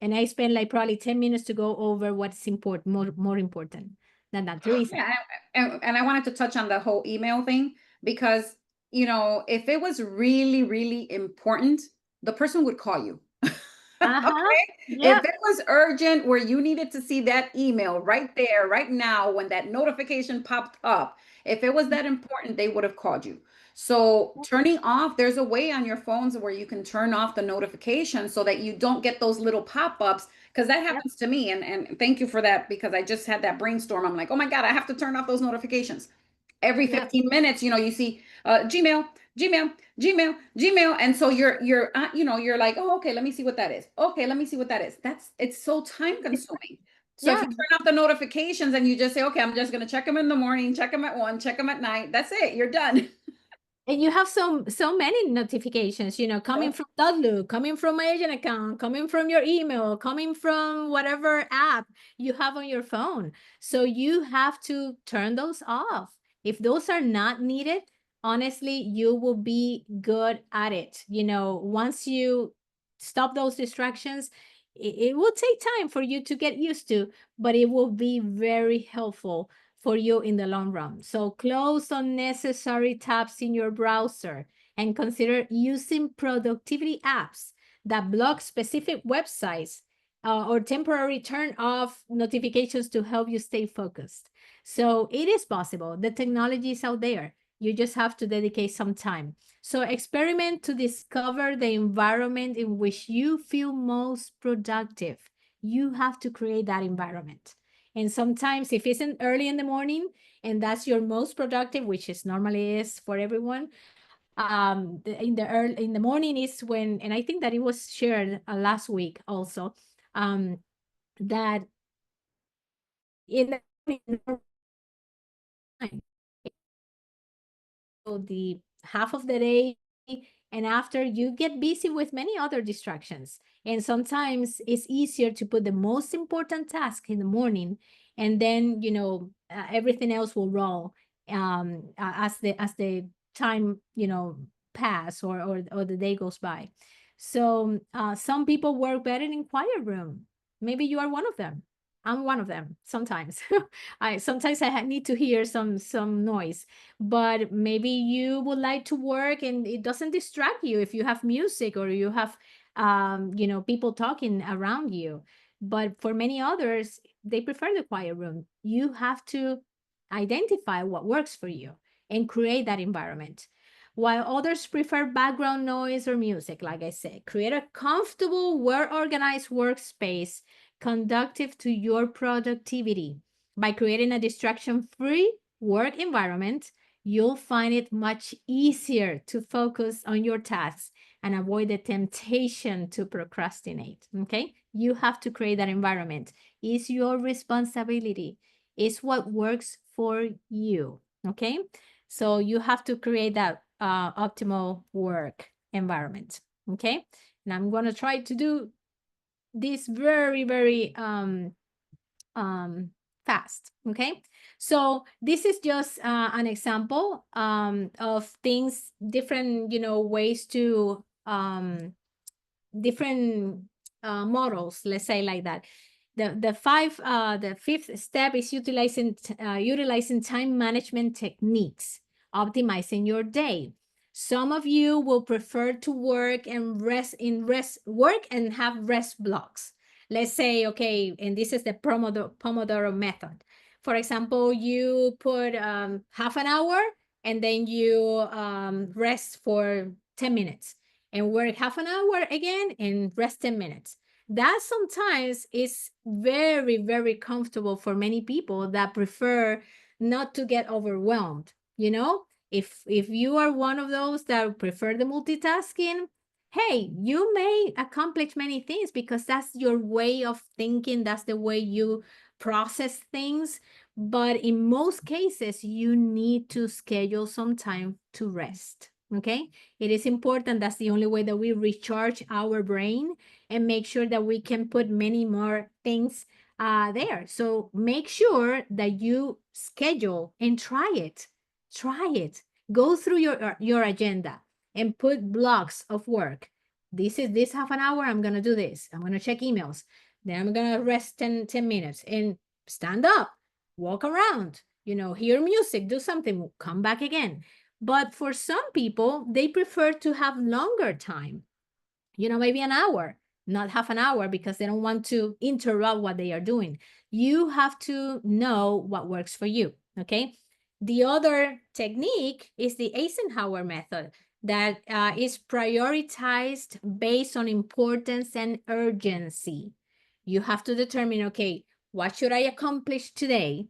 And I spend like probably 10 minutes to go over what's important, more important than that. Teresa. Yeah, and I wanted to touch on the whole email thing because, if it was really, really important, the person would call you. Uh-huh. Okay? Yeah. If it was urgent where you needed to see that email right there, right now, when that notification popped up, if it was that important, they would have called you. So turning off, there's a way on your phones where you can turn off the notifications so that you don't get those little pop-ups, because that Yep. happens to me. And thank you for that, because I just had that brainstorm. I'm like, oh my God, I have to turn off those notifications. Every Yep. 15 minutes, you see Gmail, Gmail, Gmail, Gmail. And so you're like, oh, okay, let me see what that is. Okay, let me see what that is. It's so time consuming. So if Yeah. you turn off the notifications and you just say, okay, I'm just going to check them in the morning, check them at 1, check them at night. That's it. You're done. And you have so many notifications, coming from Outlook, coming from my agent account, coming from your email, coming from whatever app you have on your phone. So you have to turn those off. If those are not needed, honestly, you will be good at it. Once you stop those distractions, it will take time for you to get used to, but it will be very helpful for you in the long run. So close unnecessary tabs in your browser and consider using productivity apps that block specific websites or temporary turn off notifications to help you stay focused. So it is possible. The technology is out there. You just have to dedicate some time. So experiment to discover the environment in which you feel most productive. You have to create that environment. And sometimes if it's early in the morning and that's your most productive, which is normally is for everyone, in the morning is when, and I think that it was shared last week also, that in the the half of the day, and after you get busy with many other distractions. And sometimes it's easier to put the most important task in the morning, and then everything else will roll as the time pass or the day goes by. So some people work better in quiet room. Maybe you are one of them. I'm one of them sometimes. Sometimes I need to hear some noise, but maybe you would like to work and it doesn't distract you if you have music or you have people talking around you. But for many others, they prefer the quiet room. You have to identify what works for you and create that environment. While others prefer background noise or music, like I said, create a comfortable, well-organized workspace conducive to your productivity. By creating a distraction-free work environment, you'll find it much easier to focus on your tasks and avoid the temptation to procrastinate. Okay? You have to create that environment. It's your responsibility. It's what works for you. Okay? So you have to create that optimal work environment. Okay? And I'm going to try to do this very, very fast. Okay, so this is just an example of things, different ways to different models, let's say like that. The fifth step is utilizing time management techniques, optimizing your day. Some of you will prefer to work and work and have rest blocks. Let's say, okay, and this is the Pomodoro method. For example, you put half an hour and then you rest for 10 minutes and work half an hour again and rest 10 minutes. That sometimes is very, very comfortable for many people that prefer not to get overwhelmed, you know? If you are one of those that prefer the multitasking, hey, you may accomplish many things because that's your way of thinking, that's the way you process things. But in most cases, you need to schedule some time to rest. Okay, it is important. That's the only way that we recharge our brain and make sure that we can put many more things there. So make sure that you schedule and try it. Try it. Go through your agenda and put blocks of work. This is this half an hour. I'm going to do this. I'm going to check emails. Then I'm going to rest 10 minutes and stand up, walk around, you know, hear music, do something, come back again. But for some people, they prefer to have longer time, you know, maybe an hour, not half an hour, because they don't want to interrupt what they are doing. You have to know what works for you, okay? The other technique is the Eisenhower method that is prioritized based on importance and urgency. You have to determine, okay, what should I accomplish today,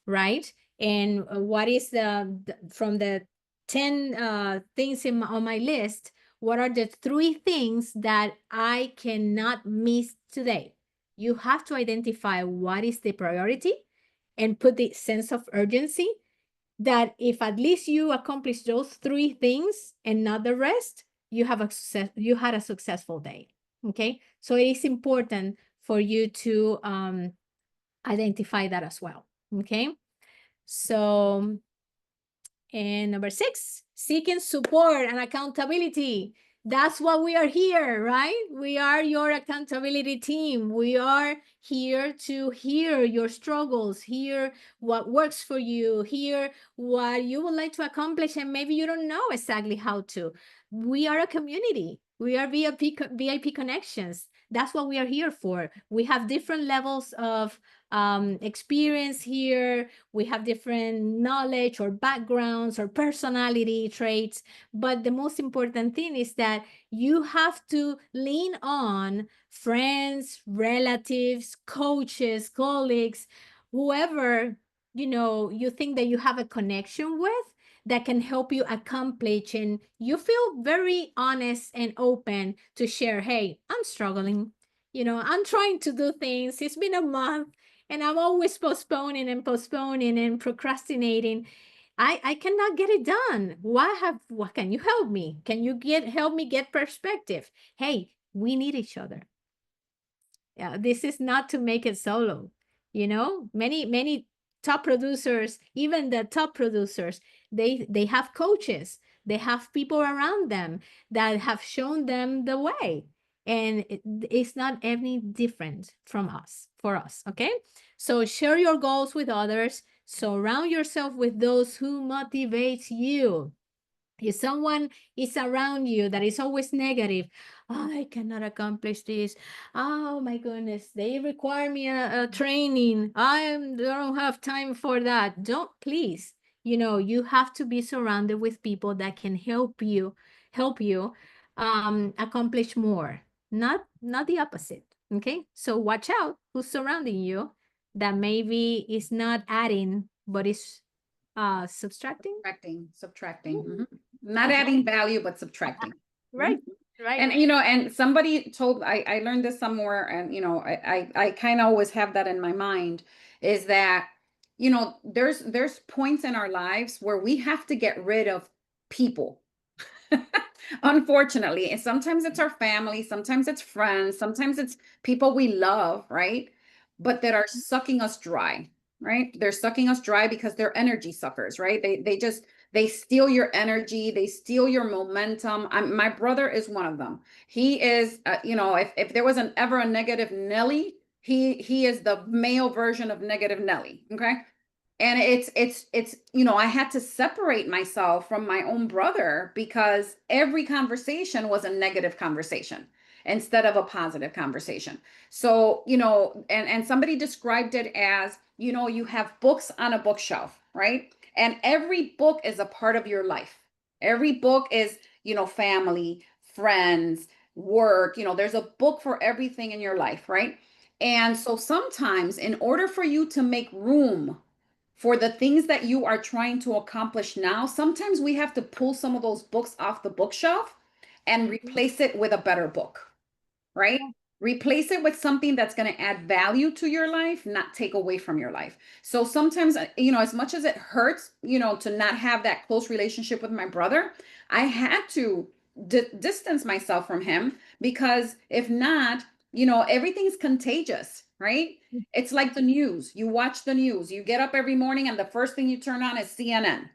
right? And what is from the 10 things on my list, what are the 3 things that I cannot miss today? You have to identify what is the priority and put the sense of urgency that if at least you accomplish those 3 things and not the rest, you have you had a successful day. Okay, so it is important for you to identify that as well. Okay, so, and number 6, seeking support and accountability. That's what we are here, right? We are your accountability team. We are here to hear your struggles, hear what works for you, hear what you would like to accomplish, and maybe you don't know exactly how to. We are a community. We are VIP connections. That's what we are here for. We have different levels of experience here. We have different knowledge or backgrounds or personality traits. But the most important thing is that you have to lean on friends, relatives, coaches, colleagues, whoever, you know, you think that you have a connection with that can help you accomplish, and you feel very honest and open to share, hey, I'm struggling. You know, I'm trying to do things. It's been a month and I'm always postponing and procrastinating. I cannot get it done. What can you help me? Can you help me get perspective? Hey, we need each other. Yeah, this is not to make it solo. You know, many top producers, even the top producers, they have coaches. They have people around them that have shown them the way. And it's not any different from us, for us, okay? So share your goals with others. Surround yourself with those who motivate you. If someone is around you that is always negative, oh, I cannot accomplish this. Oh my goodness, they require me a training. I don't have time for that. Don't, please. You know, you have to be surrounded with people that can help you accomplish more, not the opposite. Okay, so watch out who's surrounding you that maybe is not adding but is subtracting. Subtracting. Not adding value, but subtracting. Right, right. And you know, and somebody told, I learned this somewhere, and you know, I kind of always have that in my mind, is that, you know, there's points in our lives where we have to get rid of people. Unfortunately, and sometimes it's our family, sometimes it's friends, sometimes it's people we love, right? But that are sucking us dry, right? They're sucking us dry because they're energy suckers, right? They steal your energy, they steal your momentum. My brother is one of them. He is, you know, if there was ever a negative Nelly, he is the male version of negative Nelly. Okay. And it's, you know, I had to separate myself from my own brother because every conversation was a negative conversation instead of a positive conversation. So, you know, and somebody described it as, you know, you have books on a bookshelf, right? And every book is a part of your life. Every book is, you know, family, friends, work, you know, there's a book for everything in your life, right? And so sometimes in order for you to make room for the things that you are trying to accomplish now, sometimes we have to pull some of those books off the bookshelf and replace it with a better book, right? Replace it with something that's going to add value to your life, not take away from your life. So sometimes, you know, as much as it hurts, you know, to not have that close relationship with my brother, I had to distance myself from him because if not, you know, everything's contagious, right? It's like the news. You watch the news, you get up every morning, and the first thing you turn on is CNN.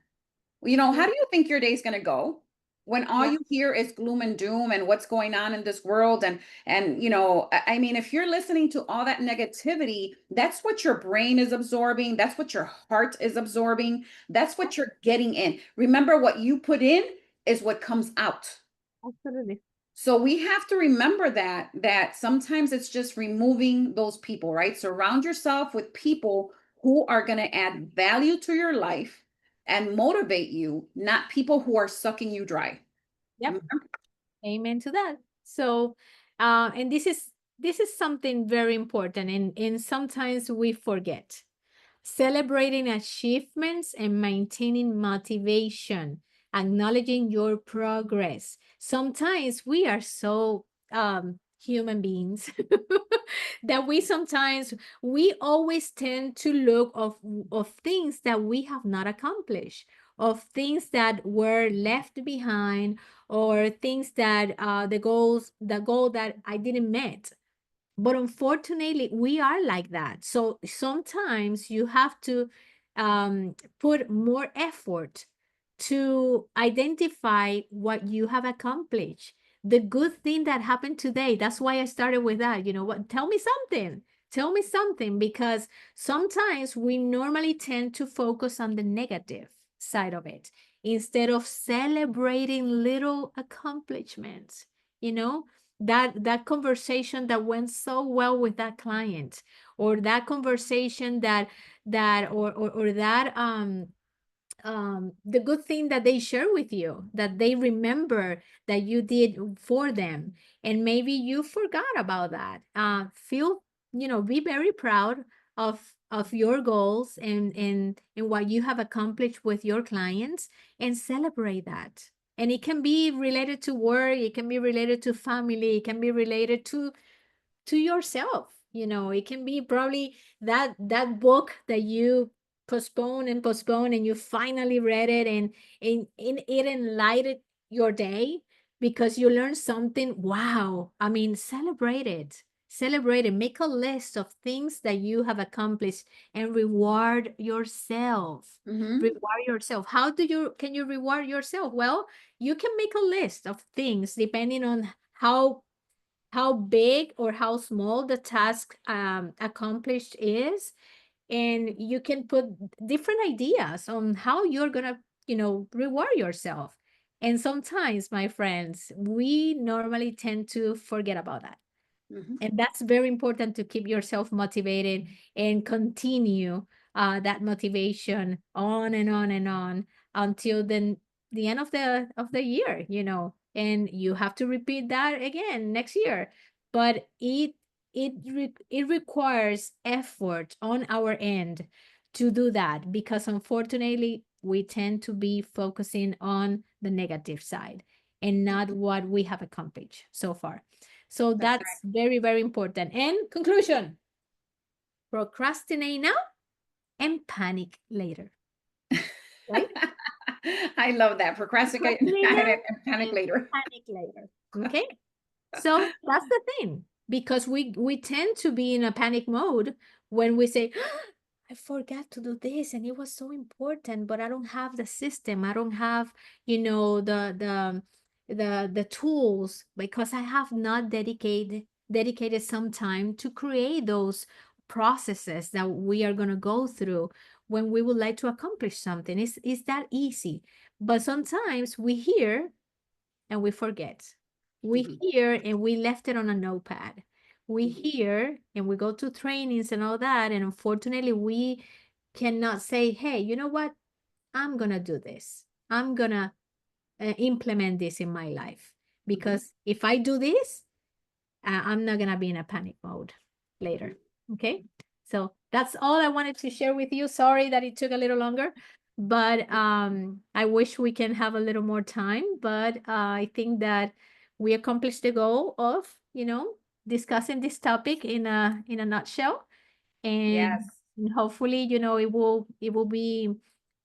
You know, how do you think your day's going to go when all Yeah. you hear is gloom and doom and what's going on in this world? And you know, I mean, if you're listening to all that negativity, that's what your brain is absorbing. That's what your heart is absorbing. That's what you're getting in. Remember, what you put in is what comes out. Absolutely. So we have to remember that sometimes it's just removing those people, right? Surround yourself with people who are going to add value to your life and motivate you, not people who are sucking you dry. Yep. Amen to that. So, and this is something very important, and sometimes we forget. Celebrating achievements and maintaining motivation, acknowledging your progress. Sometimes we are so human beings that we always tend to look of things that we have not accomplished, of things that were left behind, or things that the goal that I didn't meet. But unfortunately, we are like that. So sometimes you have to put more effort to identify what you have accomplished, the good thing that happened today. That's why I started with that. You know what? Tell me something. Tell me something, because sometimes we normally tend to focus on the negative side of it instead of celebrating little accomplishments. You know, that conversation that went so well with that client, or that conversation that or that the good thing that they share with you, that they remember that you did for them, and maybe you forgot about that. Feel, you know, be very proud of your goals and what you have accomplished with your clients, and celebrate that. And it can be related to work, it can be related to family, it can be related to yourself. You know, it can be probably that book that you postpone and postpone, and you finally read it, and it enlightened your day because you learned something. Wow. I mean, celebrate it. Celebrate it. Make a list of things that you have accomplished and reward yourself. Mhm. Reward yourself. How can you reward yourself? Well, you can make a list of things depending on how big or how small the task accomplished is, and you can put different ideas on how you're gonna, you know, reward yourself. And sometimes, my friends, we normally tend to forget about that. Mhm. And that's very important, to keep yourself motivated and continue that motivation on and on and on until the end of the year, you know. And you have to repeat that again next year. But it requires effort on our end to do that, because unfortunately we tend to be focusing on the negative side and not what we have accomplished so far. So That's that's very, very important. And conclusion: procrastinate now and panic later. Right? I love that. Procrastinate Procrastinate now and panic and later. panic later. Okay? So that's the thing, because we tend to be in a panic mode when we say, I forgot to do this and it was so important, but I don't have the system. I don't have, you know, the tools, because I have not dedicated some time to create those processes that we are going to go through when we would like to accomplish something. It's that easy. But sometimes we hear and we forget. We hear and we left it on a notepad. We hear and we go to trainings and all that. And unfortunately, we cannot say, hey, you know what? I'm going to do this. I'm going to implement this in my life. Because if I do this, I'm not going to be in a panic mode later. Okay. So that's all I wanted to share with you. Sorry that it took a little longer, but I wish we can have a little more time. But I think that we accomplished the goal of, discussing this topic in a nutshell. Yes. And hopefully, it will be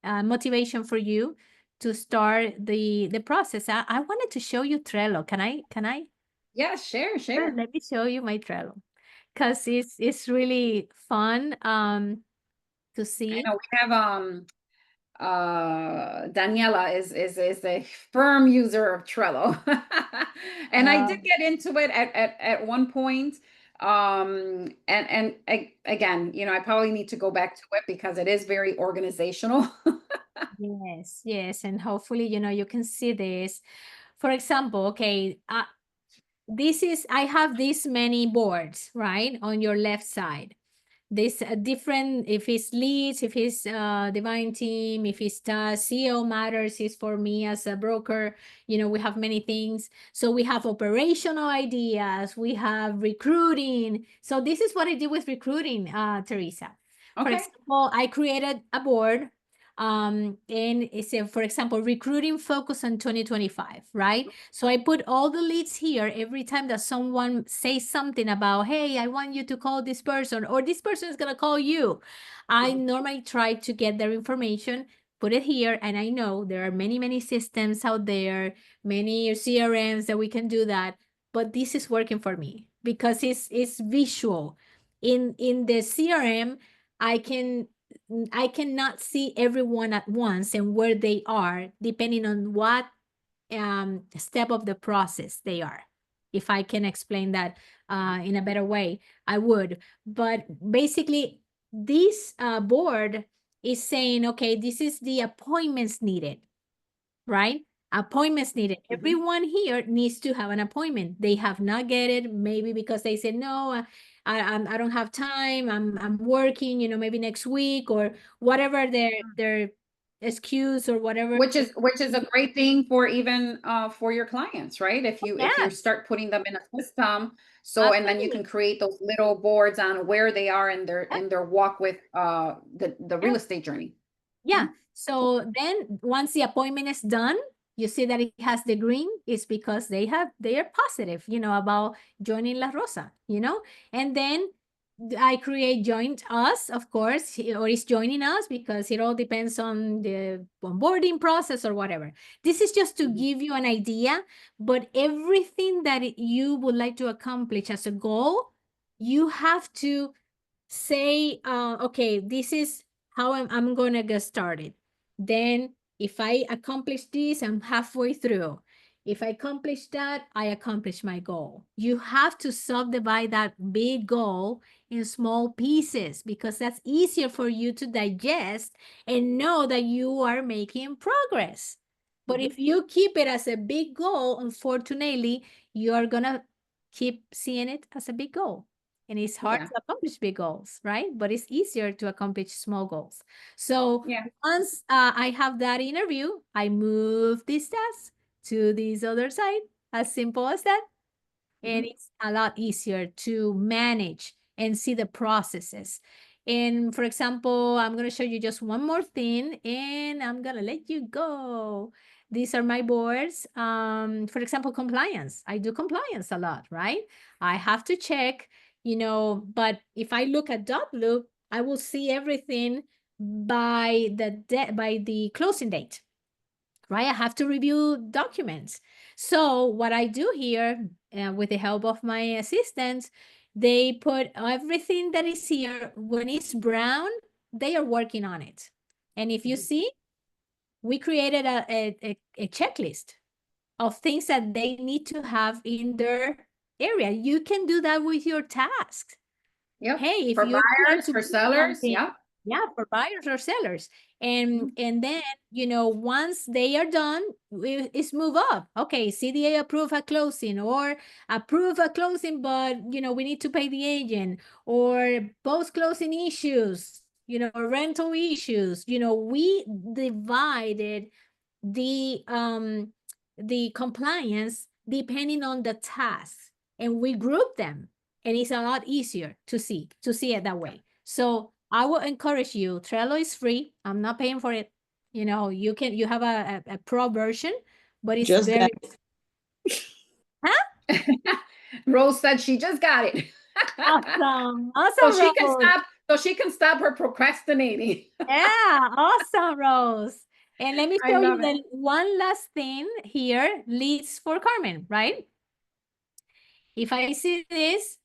motivation for you to start the process. I wanted to show you Trello. Can I? Yeah, share. Let me show you my Trello, because it's really fun to I see. know we have Daniela is a firm user of Trello. And I did get into it at one point. Again, I probably need to go back to it because it is very organizational. Yes, and hopefully, you can see this. For example, okay, I have this many boards, right, on your left side. This different, if it's leads, if it's divine team, if it's CEO matters is for me as a broker. We have many things. So we have operational ideas, we have recruiting. So this is what I did with recruiting, Teresa. For Okay. example, I created a board, and it's for example, recruiting focus on 2025, right? So I put all the leads here. Every time that someone says something about, hey, I want you to call this person, or this person is going to call you, I normally try to get their information, put it here. And I know there are many systems out there, many CRMs that we can do that, but this is working for me because it's visual. In the CRM, I cannot see everyone at once and where they are, depending on what step of the process they are. If I can explain that in a better way, I would. But basically, this board is saying, okay, this is the appointments needed, right? Appointments needed. Everyone here needs to have an appointment. They have not get it, maybe because they said, no, I don't have time. I'm working, maybe next week, or whatever their excuse or whatever. Which is a great thing for even for your clients, right? If you start putting them in a system, and then you can create those little boards on where they are in their walk with the real estate journey. Yeah. So then once the appointment is done, you see that it has the green. It's because they are positive, about joining La Rosa, and then I create joined us, of course, or is joining us, because it all depends on the onboarding process or whatever. This is just to give you an idea, but everything that you would like to accomplish as a goal, you have to say, okay, this is how I'm going to get started. Then if I accomplish this, I'm halfway through. If I accomplish that, I accomplish my goal. You have to subdivide that big goal in small pieces, because that's easier for you to digest and know that you are making progress. But if you keep it as a big goal, unfortunately, you are going to keep seeing it as a big goal. And it's hard to accomplish big goals, right? But it's easier to accomplish small goals. So once I have that interview, I move this task to this other side, as simple as that. And it's a lot easier to manage and see the processes. And for example, I'm going to show you just one more thing, and I'm going to let you go. These are my boards. For example, compliance. I do compliance a lot, right? I have to check, but if I look at Dotloop, I will see everything by the closing date, right? I have to review documents. So what I do here, with the help of my assistants, they put everything that is here. When it's brown, they are working on it. And if you see, we created a checklist of things that they need to have in their area. You can do that with your tasks. Yep. Hey, if For you buyers, for sellers, something, yeah. Yeah, for buyers or sellers. And then, you know, once they are done, it's move up. Okay, CDA approve a closing, or approve a closing, but you know, we need to pay the agent, or post-closing issues, you know, rental issues. You know, we divided the compliance depending on the task, and we group them, and it's a lot easier to see it that way. So I will encourage you. Trello is free. I'm not paying for it. You know, you have a pro version, but it's Just got very, huh? Rose said she just got it. Awesome. So Awesome, she can Rose. stop, so she can stop her procrastinating. Yeah, awesome, Rose. And let me I show you love it. the one last thing here, leads for Carmen, right? If I see this,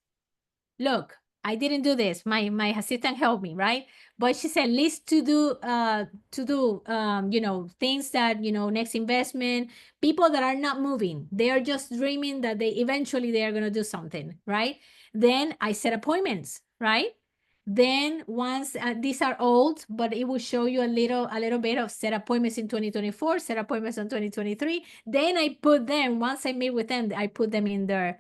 look, I didn't do this. My assistant helped me, right? But she said list you know, things that, you know, next investment, people that are not moving. They are just dreaming that they eventually they are gonna do something, right? Then I set appointments, right? Then once these are old, but it will show you a little bit of set appointments in 2024, set appointments in 2023. Then I put them, once I meet with them, I put them in the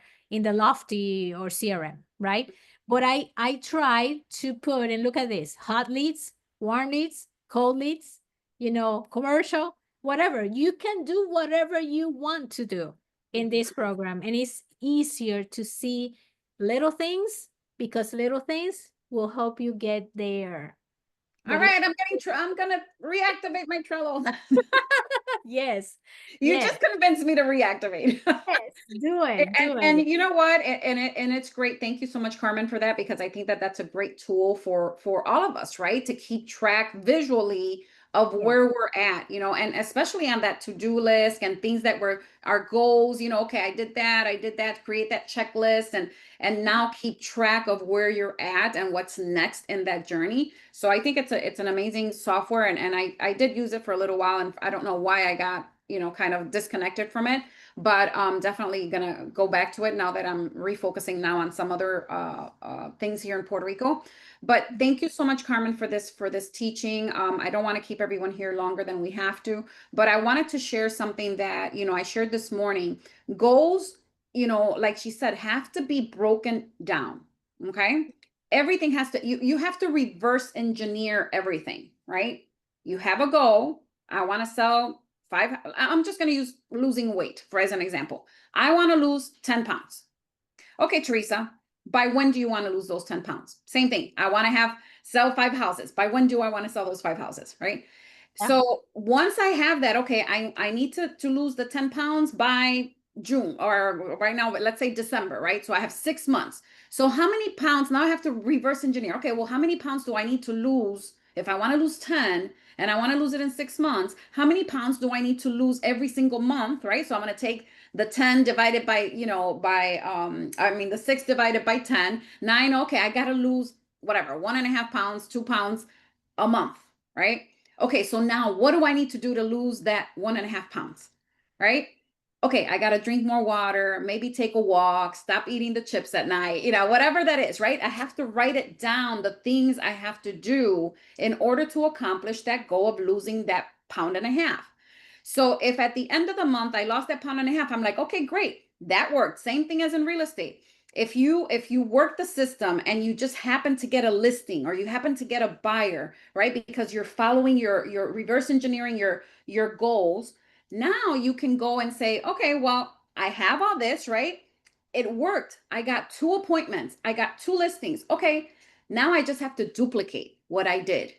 Lofty or CRM, right? But I try to put, and look at this, hot leads, warm leads, cold leads, you know, commercial, whatever. You can do whatever you want to do in this program. And it's easier to see little things, because little things will help you get there. All right, I'm gonna reactivate my Trello. Yes, You yes, just convinced me to reactivate. yes, do it, do And it. you know what? And it's great. Thank you so much, Carmen, for that, because I think that that's a great tool for all of us, right? To keep track visually of Yes. where we're at, you know, and especially on that to-do list and things that were our goals, you know, okay, I did that, create that checklist, and now keep track of where you're at and what's next in that journey. So I think it's an amazing software, and I did use it for a little while, and I don't know why I got, you know, kind of disconnected from it, but definitely gonna go back to it now that I'm refocusing now on some other things here in Puerto Rico. But thank you so much, Carmen, for this teaching. I don't want to keep everyone here longer than we have to, but I wanted to share something that, you know, I shared this morning. Goals, you know, like she said, have to be broken down. Okay, everything has to, you have to reverse engineer everything, right? You have a goal. I want to sell I'm just going to use losing weight for as an example. I want to lose 10 pounds. Okay, Teresa, by when do you want to lose those 10 pounds? Same thing. I want to sell 5 houses. By when do I want to sell those 5 houses, right? Yeah. So once I have that, okay, I need to lose the 10 pounds by June, or right now, let's say December, right? So I have 6 months. So how many pounds, now I have to reverse engineer. Okay, well, how many pounds do I need to lose if I want to lose 10 and I want to lose it in 6 months? How many pounds do I need to lose every single month, right? So I'm going to take the 10 divided by, you know, the 6 divided by 10, 9. Okay, I got to lose whatever, 1.5 pounds, 2 pounds a month, right? Okay, so now what do I need to do to lose that 1.5 pounds, right? Okay, I got to drink more water, maybe take a walk, stop eating the chips at night, you know, whatever that is, right? I have to write it down, the things I have to do in order to accomplish that goal of losing that 1.5 pounds. So if at the end of the month I lost that 1.5 pounds, I'm like, okay, great, that worked. Same thing as in real estate. If you work the system and you just happen to get a listing or you happen to get a buyer, right? Because you're following your reverse engineering your goals, now you can go and say, okay, well, I have all this, right? It worked. I got 2 appointments. I got 2 listings. Okay, now I just have to duplicate what I did,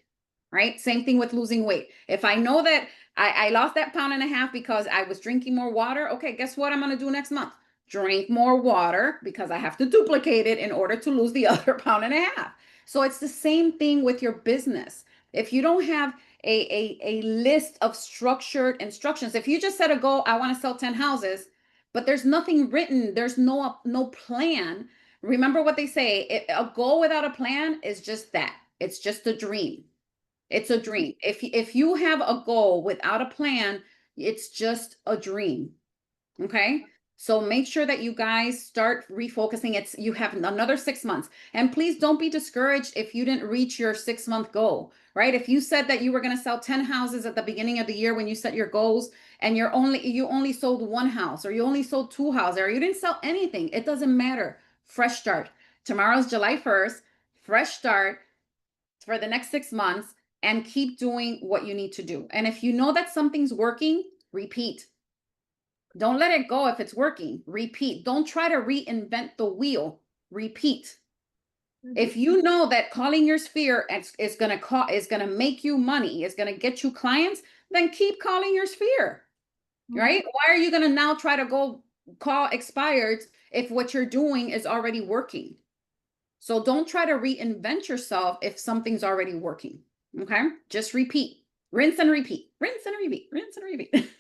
right? Same thing with losing weight. If I know that I lost that 1.5 pounds because I was drinking more water, okay, guess what I'm going to do next month? Drink more water, because I have to duplicate it in order to lose the other 1.5 pounds. So it's the same thing with your business. If you don't have a list of structured instructions, if you just set a goal, I want to sell 10 houses, but there's nothing written, there's no plan. Remember what they say, a goal without a plan is just that. It's just a dream. It's a dream. If you have a goal without a plan, it's just a dream. Okay? So make sure that you guys start refocusing. You have another 6 months. And please don't be discouraged if you didn't reach your 6-month goal, right? If you said that you were going to sell 10 houses at the beginning of the year when you set your goals, and you only sold 1 house, or you only sold 2 houses, or you didn't sell anything, it doesn't matter. Fresh start. Tomorrow's July 1st. Fresh start for the next 6 months, and keep doing what you need to do. And if you know that something's working, repeat. Don't let it go if it's working. Repeat. Don't try to reinvent the wheel. Repeat. If you know that calling your sphere is gonna make you money, is gonna get you clients, then keep calling your sphere. Right? Why are you gonna now try to go call expired if what you're doing is already working? So don't try to reinvent yourself if something's already working. Okay? Just repeat. Rinse and repeat. Rinse and repeat. Rinse and repeat.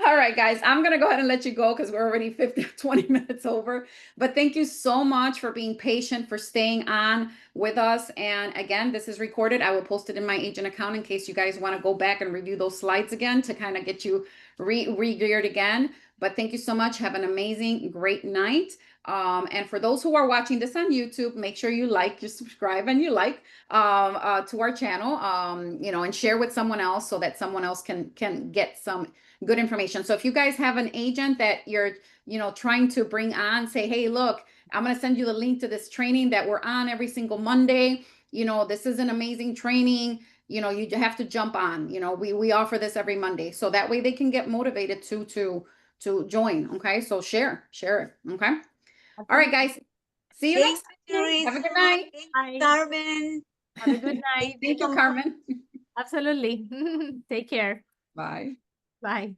All right, guys, I'm going to go ahead and let you go because we're already 20 minutes over. But thank you so much for being patient, for staying on with us. And again, this is recorded. I will post it in my agent account in case you guys want to go back and review those slides again to kind of get you re-geared again. But thank you so much. Have an amazing, great night. And for those who are watching this on YouTube, make sure you like, you subscribe, and you like to our channel, and share with someone else so that someone else can get some good information. So if you guys have an agent that you're, trying to bring on, say, hey, look, I'm going to send you the link to this training that we're on every single Monday. This is an amazing training. You have to jump on. We offer this every Monday, so that way they can get motivated to join. Okay, so share it. Okay. All right, guys. See you Thanks, next time. Teresa. Have a good night. Thanks, Bye. Carmen. Have a good night. Thank you, Carmen. Absolutely. Take care. Bye. Bye.